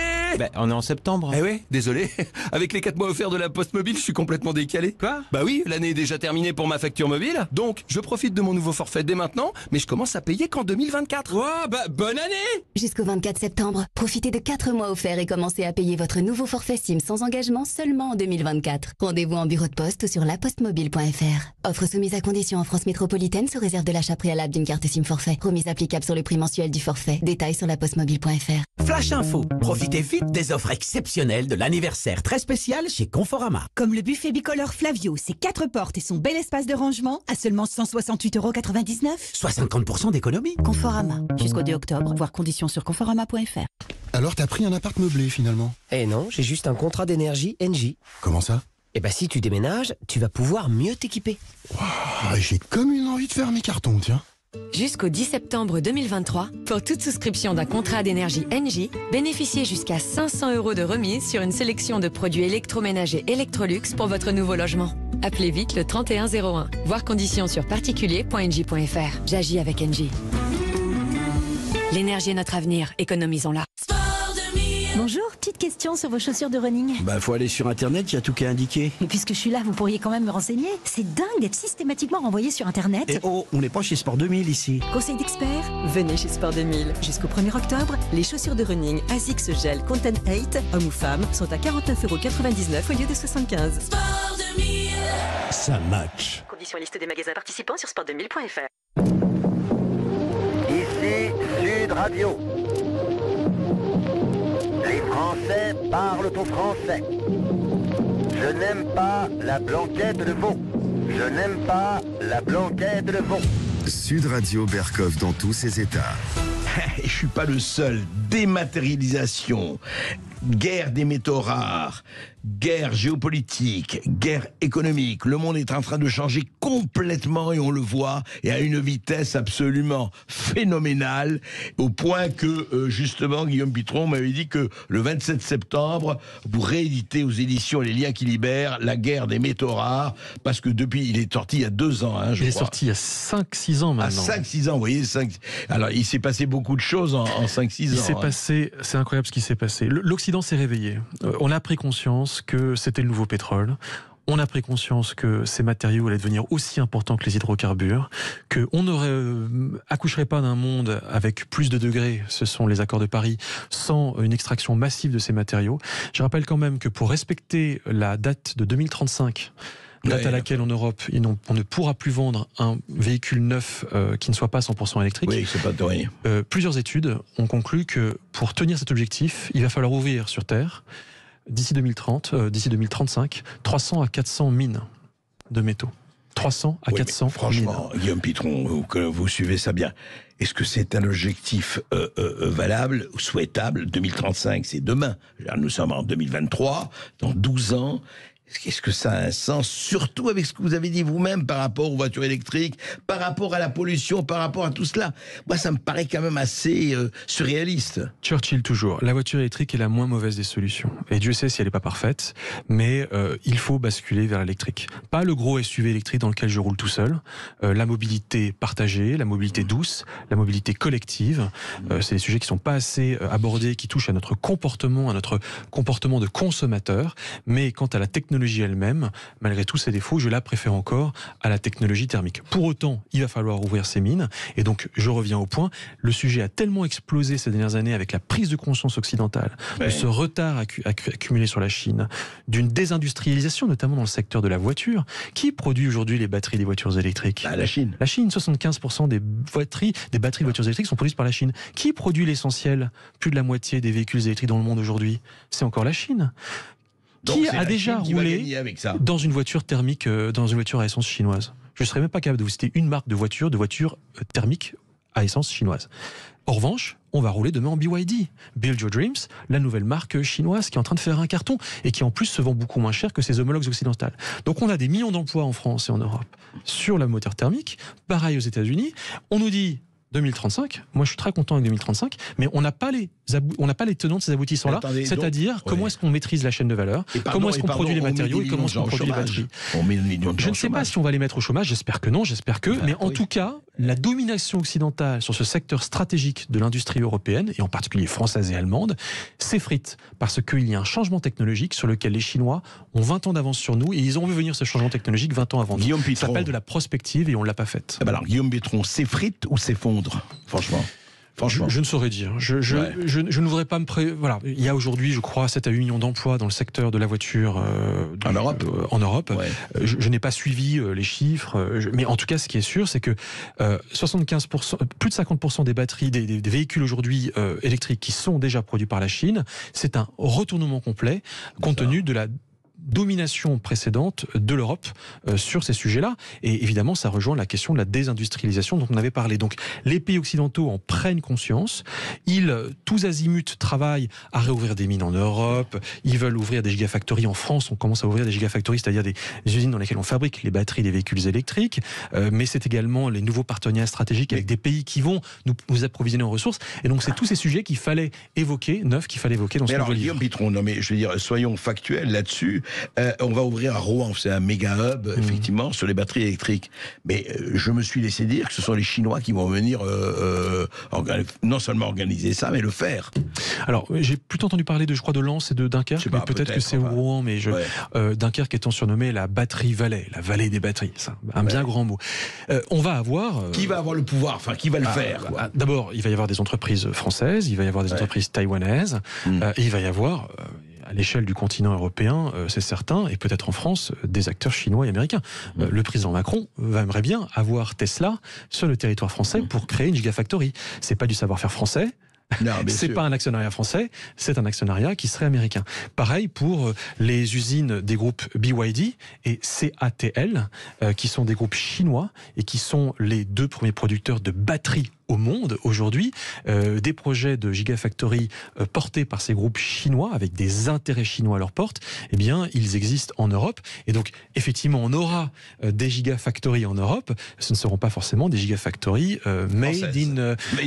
On est en septembre. Eh ouais, désolé. Avec les 4 mois offerts de la Poste Mobile, je suis complètement décalé. Quoi? Bah oui, l'année est déjà terminée pour ma facture mobile. Donc, je profite de mon nouveau forfait dès maintenant, mais je commence à payer qu'en 2024. Wow, bah bonne année! Jusqu'au 24 septembre, profitez de 4 mois offerts et commencez à payer votre nouveau forfait SIM sans engagement seulement en 2024. Rendez-vous en bureau de poste ou sur lapostmobile.fr. Offre soumise à condition en France métropolitaine sous réserve de l'achat préalable d'une carte SIM forfait. Remise applicable sur le prix mensuel du forfait. Détails sur lapostmobile.fr. Flash Info. Profitez vite des offres exceptionnelles de l'anniversaire très spécial chez Conforama. Comme le buffet bicolore Flavio, ses 4 portes et son bel espace de rangement à seulement 168,99 €. Soit 50% d'économie. Conforama. Jusqu'au 2 octobre. Voir conditions sur conforama.fr. Alors t'as pris un appart meublé finalement? Eh non, j'ai juste un contrat d'énergie NJ. Comment ça? Eh ben si tu déménages, tu vas pouvoir mieux t'équiper. Wow, j'ai comme une envie de faire mes cartons, tiens. Jusqu'au 10 septembre 2023, pour toute souscription d'un contrat d'énergie Engie, bénéficiez jusqu'à 500 € de remise sur une sélection de produits électroménagers Electrolux pour votre nouveau logement. Appelez vite le 3101. Voir conditions sur particulier.engie.fr. J'agis avec Engie. L'énergie est notre avenir, économisons-la. Bonjour, petite question sur vos chaussures de running. Faut aller sur internet, il y a tout qui est indiqué. Et puisque je suis là, vous pourriez quand même me renseigner. C'est dingue d'être systématiquement renvoyé sur internet. Et oh, on n'est pas chez Sport 2000 ici. Conseil d'expert? Venez chez Sport 2000. Jusqu'au 1er octobre, les chaussures de running ASICS Gel Content 8, hommes ou femmes, sont à 49,99 € au lieu de 75 €. Sport 2000. ça match. Conditions et liste des magasins participants sur sport2000.fr. Ici Sud Radio. Les Français parlent au français. Je n'aime pas la blanquette de veau. Je n'aime pas la blanquette de veau. Sud Radio Berkov dans tous ses états. Et je suis pas le seul. Dématérialisation, guerre des métaux rares, guerre géopolitique, guerre économique. Le monde est en train de changer complètement et on le voit, et à une vitesse absolument phénoménale, au point que, justement, Guillaume Pitron m'avait dit que le 27 septembre, vous rééditez aux éditions Les Liens qui libèrent La guerre des métaux rares, parce que depuis, il est sorti il y a 2 ans, je crois. Il est sorti il y a 5-6 ans maintenant. À 5-6 ans, vous voyez. Alors, il s'est passé beaucoup de choses en 5-6 ans. Il s'est passé, c'est incroyable ce qui s'est passé. L'Occident s'est réveillé. On a pris conscience que c'était le nouveau pétrole. On a pris conscience que ces matériaux allaient devenir aussi importants que les hydrocarbures, qu'on accoucherait pas d'un monde avec plus de degrés, ce sont les accords de Paris, sans une extraction massive de ces matériaux. Je rappelle quand même que pour respecter la date de 2035, date à laquelle en Europe, on ne pourra plus vendre un véhicule neuf qui ne soit pas 100% électrique. Oui, c'est pas de rien. Plusieurs études ont conclu que pour tenir cet objectif, il va falloir ouvrir sur Terre, d'ici 2035, 300 à 400 mines de métaux. 300 à 400 franchement, mines. Guillaume Pitron, vous suivez ça bien. Est-ce que c'est un objectif valable, souhaitable? 2035, c'est demain. Nous sommes en 2023, dans 12 ans. Est-ce que ça a un sens, surtout avec ce que vous avez dit vous-même par rapport aux voitures électriques, par rapport à la pollution, par rapport à tout cela? Moi, ça me paraît quand même assez surréaliste. Churchill toujours, la voiture électrique est la moins mauvaise des solutions. Et Dieu sait si elle n'est pas parfaite, mais il faut basculer vers l'électrique. Pas le gros SUV électrique dans lequel je roule tout seul. La mobilité partagée, la mobilité douce, la mobilité collective. C'est des sujets qui ne sont pas assez abordés, qui touchent à notre comportement de consommateur. Mais quant à la technologie elle-même, malgré tous ses défauts, je la préfère encore à la technologie thermique. Pour autant, il va falloir ouvrir ces mines. Et donc, je reviens au point, le sujet a tellement explosé ces dernières années avec la prise de conscience occidentale, de ce retard accumulé sur la Chine, d'une désindustrialisation, notamment dans le secteur de la voiture. Qui produit aujourd'hui les batteries des voitures électriques? La Chine. La Chine, 75% des batteries de voitures électriques sont produites par la Chine. Qui produit l'essentiel? Plus de la moitié des véhicules électriques dans le monde aujourd'hui. C'est encore la Chine. Qui a déjà roulé dans une voiture thermique, dans une voiture à essence chinoise? Je ne serais même pas capable de vous citer une marque de voiture thermique à essence chinoise. En revanche, on va rouler demain en BYD. Build Your Dreams, la nouvelle marque chinoise qui est en train de faire un carton et qui en plus se vend beaucoup moins cher que ses homologues occidentales. Donc on a des millions d'emplois en France et en Europe sur la moteur thermique, pareil aux États-Unis. On nous dit 2035, moi je suis très content avec 2035, mais on n'a pas les tenants de ces aboutissants-là, c'est-à-dire comment est-ce qu'on maîtrise la chaîne de valeur, comment est-ce qu'on produit les matériaux et comment est-ce qu'on produit les batteries. Je ne sais pas si on va les mettre au chômage, j'espère que non, mais en tout cas, la domination occidentale sur ce secteur stratégique de l'industrie européenne, et en particulier française et allemande, s'effrite, parce qu'il y a un changement technologique sur lequel les Chinois ont 20 ans d'avance sur nous, et ils ont vu venir ce changement technologique 20 ans avant nous. Ça s'appelle de la prospective et on ne l'a pas faite. Alors Guillaume Pitron, s'effrite ou s'effondre? Franchement. Je ne saurais dire. Je ne voudrais pas me Voilà, il y a aujourd'hui, je crois, 7 à 8 millions d'emplois dans le secteur de la voiture en Europe. Ouais. Je n'ai pas suivi les chiffres, mais en tout cas, ce qui est sûr, c'est que 75%, plus de 50% des batteries des véhicules aujourd'hui électriques qui sont déjà produits par la Chine, c'est un retournement complet compte tenu de la domination précédente de l'Europe sur ces sujets-là. Et évidemment, ça rejoint la question de la désindustrialisation dont on avait parlé. Donc, les pays occidentaux en prennent conscience. Ils, tous azimuts, travaillent à réouvrir des mines en Europe. Ils veulent ouvrir des gigafactories en France. On commence à ouvrir des gigafactories, c'est-à-dire des usines dans lesquelles on fabrique les batteries des véhicules électriques. Mais c'est également les nouveaux partenariats stratégiques avec des pays qui vont nous approvisionner en ressources. Et donc, c'est tous ces sujets qu'il fallait évoquer, dans ce nouveau livre. Guillaume Pitron, je veux dire, soyons factuels là-dessus. On va ouvrir à Rouen, c'est un méga hub, effectivement, sur les batteries électriques. Mais je me suis laissé dire que ce sont les Chinois qui vont venir non seulement organiser ça, mais le faire. Alors, j'ai plutôt entendu parler de Lens et de Dunkerque, mais peut-être que c'est Rouen, mais Dunkerque étant surnommé la batterie vallée, la vallée des batteries, ça, un bien grand mot. On va avoir... Qui va avoir le pouvoir, enfin, qui va le faire? D'abord, il va y avoir des entreprises françaises, il va y avoir des entreprises taïwanaises, et il va y avoir... à l'échelle du continent européen, c'est certain, et peut-être en France, des acteurs chinois et américains. Le président Macron aimerait bien avoir Tesla sur le territoire français pour créer une gigafactory. C'est pas du savoir-faire français. C'est pas un actionnariat français, c'est un actionnariat qui serait américain. Pareil pour les usines des groupes BYD et CATL, qui sont des groupes chinois et qui sont les 2 premiers producteurs de batteries au monde aujourd'hui, des projets de gigafactory portés par ces groupes chinois avec des intérêts chinois à leur porte, eh bien ils existent en Europe et donc effectivement on aura des gigafactories en Europe, ce ne seront pas forcément des gigafactories made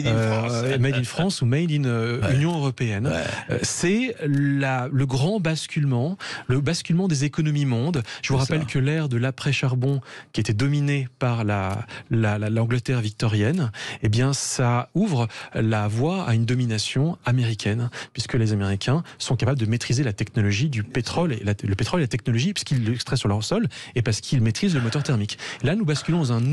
in France ou made in Union européenne. C'est le grand basculement, le basculement des économies mondes. Je vous rappelle que l'ère de l'après-charbon qui était dominée par l'Angleterre victorienne, eh bien ça ouvre la voie à une domination américaine, puisque les Américains sont capables de maîtriser la technologie du pétrole, le pétrole et la technologie, puisqu'ils l'extraient sur leur sol, et parce qu'ils maîtrisent le moteur thermique. Là, nous basculons dans une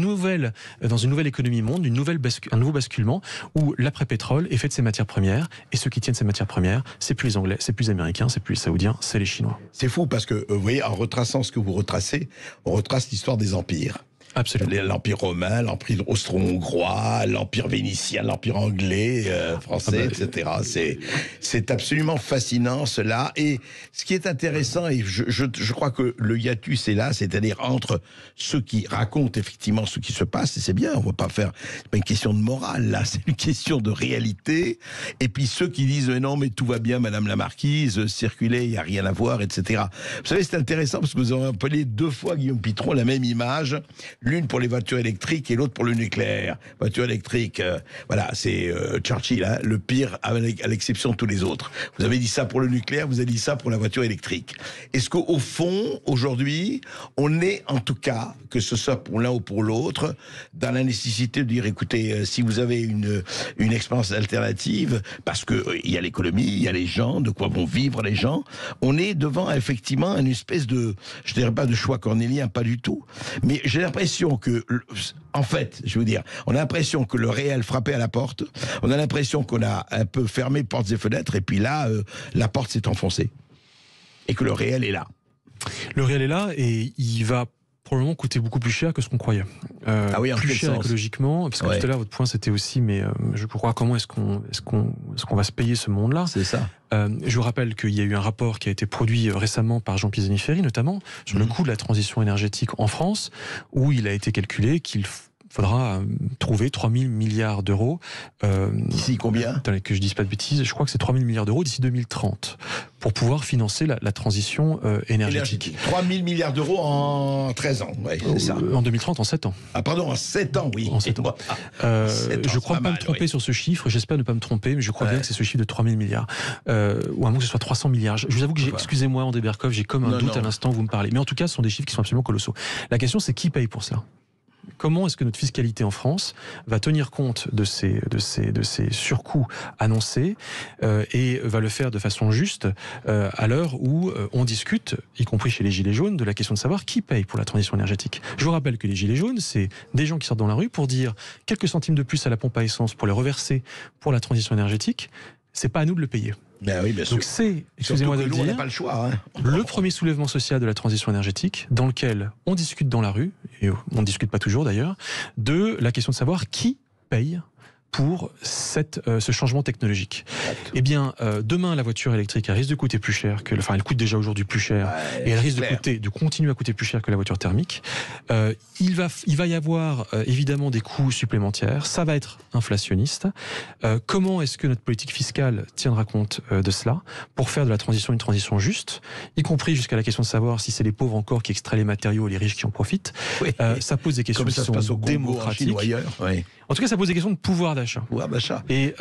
nouvelle économie monde, un nouveau basculement, où l'après-pétrole est fait de ces matières premières, et ceux qui tiennent ces matières premières, c'est plus les Anglais, c'est plus les Américains, c'est plus les Saoudiens, c'est les Chinois. C'est fou, parce que, vous voyez, en retraçant ce que vous retracez, on retrace l'histoire des empires. Absolument. L'Empire romain, l'Empire austro-hongrois, l'Empire vénitien, l'Empire anglais, français, etc. C'est absolument fascinant, cela. Et ce qui est intéressant, et je crois que le hiatus est là, c'est-à-dire entre ceux qui racontent effectivement ce qui se passe, et c'est bien, on ne va pas faire, c'est pas une question de morale, là, c'est une question de réalité, et puis ceux qui disent non, mais tout va bien, Madame la Marquise, circulez, il n'y a rien à voir, etc. Vous savez, c'est intéressant parce que vous avez appelé 2 fois, Guillaume Pitron, la même image, l'une pour les voitures électriques et l'autre pour le nucléaire. Voiture électrique, voilà, c'est Churchill, hein, le pire à l'exception de tous les autres. Vous avez dit ça pour le nucléaire, vous avez dit ça pour la voiture électrique. Est-ce qu'au fond, aujourd'hui, on est en tout cas, que ce soit pour l'un ou pour l'autre, dans la nécessité de dire, écoutez, si vous avez une expérience alternative, parce que il y a l'économie, il y a les gens, de quoi vont vivre les gens, on est devant effectivement une espèce de, je dirais pas de choix cornélien, pas du tout, mais j'ai l'impression que, en fait, je veux dire, on a l'impression que le réel frappait à la porte, on a l'impression qu'on a un peu fermé portes et fenêtres, et puis là, la porte s'est enfoncée. Et que le réel est là. Le réel est là, et il va probablement coûter beaucoup plus cher que ce qu'on croyait. Plus cher écologiquement, parce que tout à l'heure, votre point, c'était aussi, mais je crois, comment est-ce qu'on va se payer ce monde-là ? C'est ça. Je vous rappelle qu'il y a eu un rapport qui a été produit récemment par Jean Pisani-Ferry, notamment, sur le coût de la transition énergétique en France, où il a été calculé qu'il faudra trouver 3 000 milliards d'euros. D'ici combien ? Attendez, que je dise pas de bêtises, je crois que c'est 3 000 milliards d'euros d'ici 2030, pour pouvoir financer la transition énergétique. 3 000 milliards d'euros en 13 ans, ouais, c'est ça. En 2030, en 7 ans. Ah pardon, en 7 ans, oui. En 7 ans. Je crois pas me tromper sur ce chiffre, j'espère ne pas me tromper, mais je crois bien que c'est ce chiffre de 3 000 milliards. Ou à moins que ce soit 300 milliards. Je vous avoue que excusez-moi André Berkoff, j'ai comme un doute à l'instant où vous me parlez. Mais en tout cas, ce sont des chiffres qui sont absolument colossaux. La question, c'est qui paye pour ça ? Comment est-ce que notre fiscalité en France va tenir compte de ces surcoûts annoncés et va le faire de façon juste à l'heure où on discute, y compris chez les Gilets jaunes, de la question de savoir qui paye pour la transition énergétique. Je vous rappelle que les Gilets jaunes, c'est des gens qui sortent dans la rue pour dire quelques centimes de plus à la pompe à essence pour les reverser pour la transition énergétique. C'est pas à nous de le payer. Ben oui, bien sûr. Donc c'est, excusez-moi de le dire, on n'a pas le choix, hein. Le premier soulèvement social de la transition énergétique, dans lequel on discute dans la rue, et on ne discute pas toujours d'ailleurs, de la question de savoir qui paye pour ce changement technologique. Eh bien, demain, la voiture électrique, elle risque de coûter plus cher que... Enfin, elle coûte déjà aujourd'hui plus cher, et elle risque de continuer à coûter plus cher que la voiture thermique. Il va y avoir évidemment des coûts supplémentaires, ça va être inflationniste. Comment est-ce que notre politique fiscale tiendra compte de cela pour faire de la transition une transition juste, y compris jusqu'à la question de savoir si c'est les pauvres encore qui extraient les matériaux et les riches qui en profitent. Ça pose des questions qui sont démocratiques. En tout cas, ça pose des questions de pouvoir d'achat. Et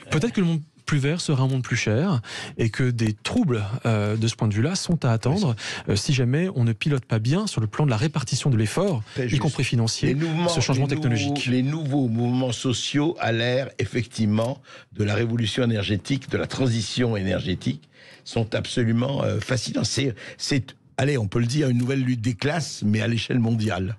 peut-être que le monde plus vert sera un monde plus cher et que des troubles de ce point de vue-là sont à attendre si jamais on ne pilote pas bien sur le plan de la répartition de l'effort, y compris financier, ce changement technologique. Les nouveaux mouvements sociaux à l'ère, effectivement, de la révolution énergétique, de la transition énergétique, sont absolument fascinants. C'est, allez, on peut le dire, une nouvelle lutte des classes, mais à l'échelle mondiale.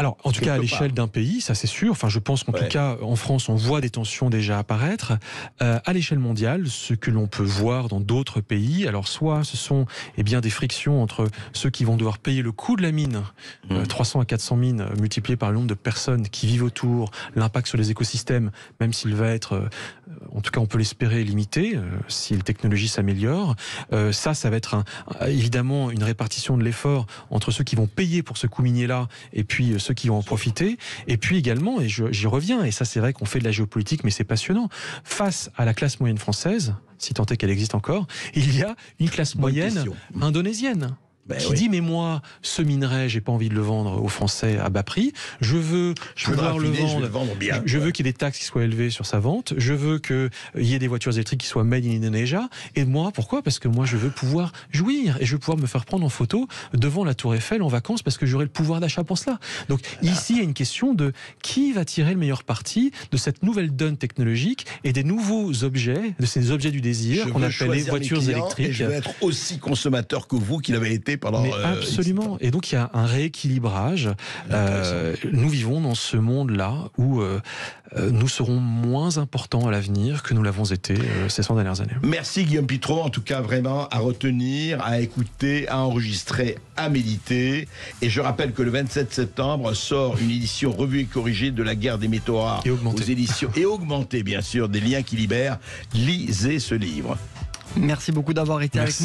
Alors, en tout cas, à l'échelle d'un pays, ça c'est sûr. Enfin, je pense qu'en tout cas, en France, on voit des tensions déjà apparaître. À l'échelle mondiale, ce que l'on peut voir dans d'autres pays, alors soit ce sont des frictions entre ceux qui vont devoir payer le coût de la mine, 300 à 400 mines multipliées par le nombre de personnes qui vivent autour, l'impact sur les écosystèmes, même s'il va être, en tout cas on peut l'espérer, limité, si les technologies s'améliorent. Ça va être évidemment une répartition de l'effort entre ceux qui vont payer pour ce coût minier-là et puis ceux qui vont en profiter. Et puis également, et j'y reviens, et ça c'est vrai qu'on fait de la géopolitique, mais c'est passionnant, face à la classe moyenne française, si tant est qu'elle existe encore, il y a une classe moyenne indonésienne. Qui dit, mais moi, ce minerai, j'ai pas envie de le vendre aux Français à bas prix. Je veux pouvoir le vendre bien. Je veux qu'il y ait des taxes qui soient élevées sur sa vente. Je veux qu'il y ait des voitures électriques qui soient made in Indonesia. Et moi, pourquoi? Parce que moi, je veux pouvoir jouir et je veux pouvoir me faire prendre en photo devant la Tour Eiffel en vacances parce que j'aurai le pouvoir d'achat pour cela. Donc ici, il y a une question de qui va tirer le meilleur parti de cette nouvelle donne technologique et des nouveaux objets, de ces objets du désir qu'on appelle les voitures électriques. Et je veux être aussi consommateur que vous qui l'avez été pendant. Mais absolument. Et donc il y a un rééquilibrage. Nous vivons dans ce monde-là où nous serons moins importants à l'avenir que nous l'avons été ces 100 dernières années. Merci Guillaume Pitron, en tout cas vraiment à retenir, à écouter, à enregistrer, à méditer. Et je rappelle que le 27 septembre sort une édition revue et corrigée de La Guerre des métaux rares aux éditions et augmentée bien sûr des Liens qui libèrent. Lisez ce livre. Merci beaucoup d'avoir été avec nous.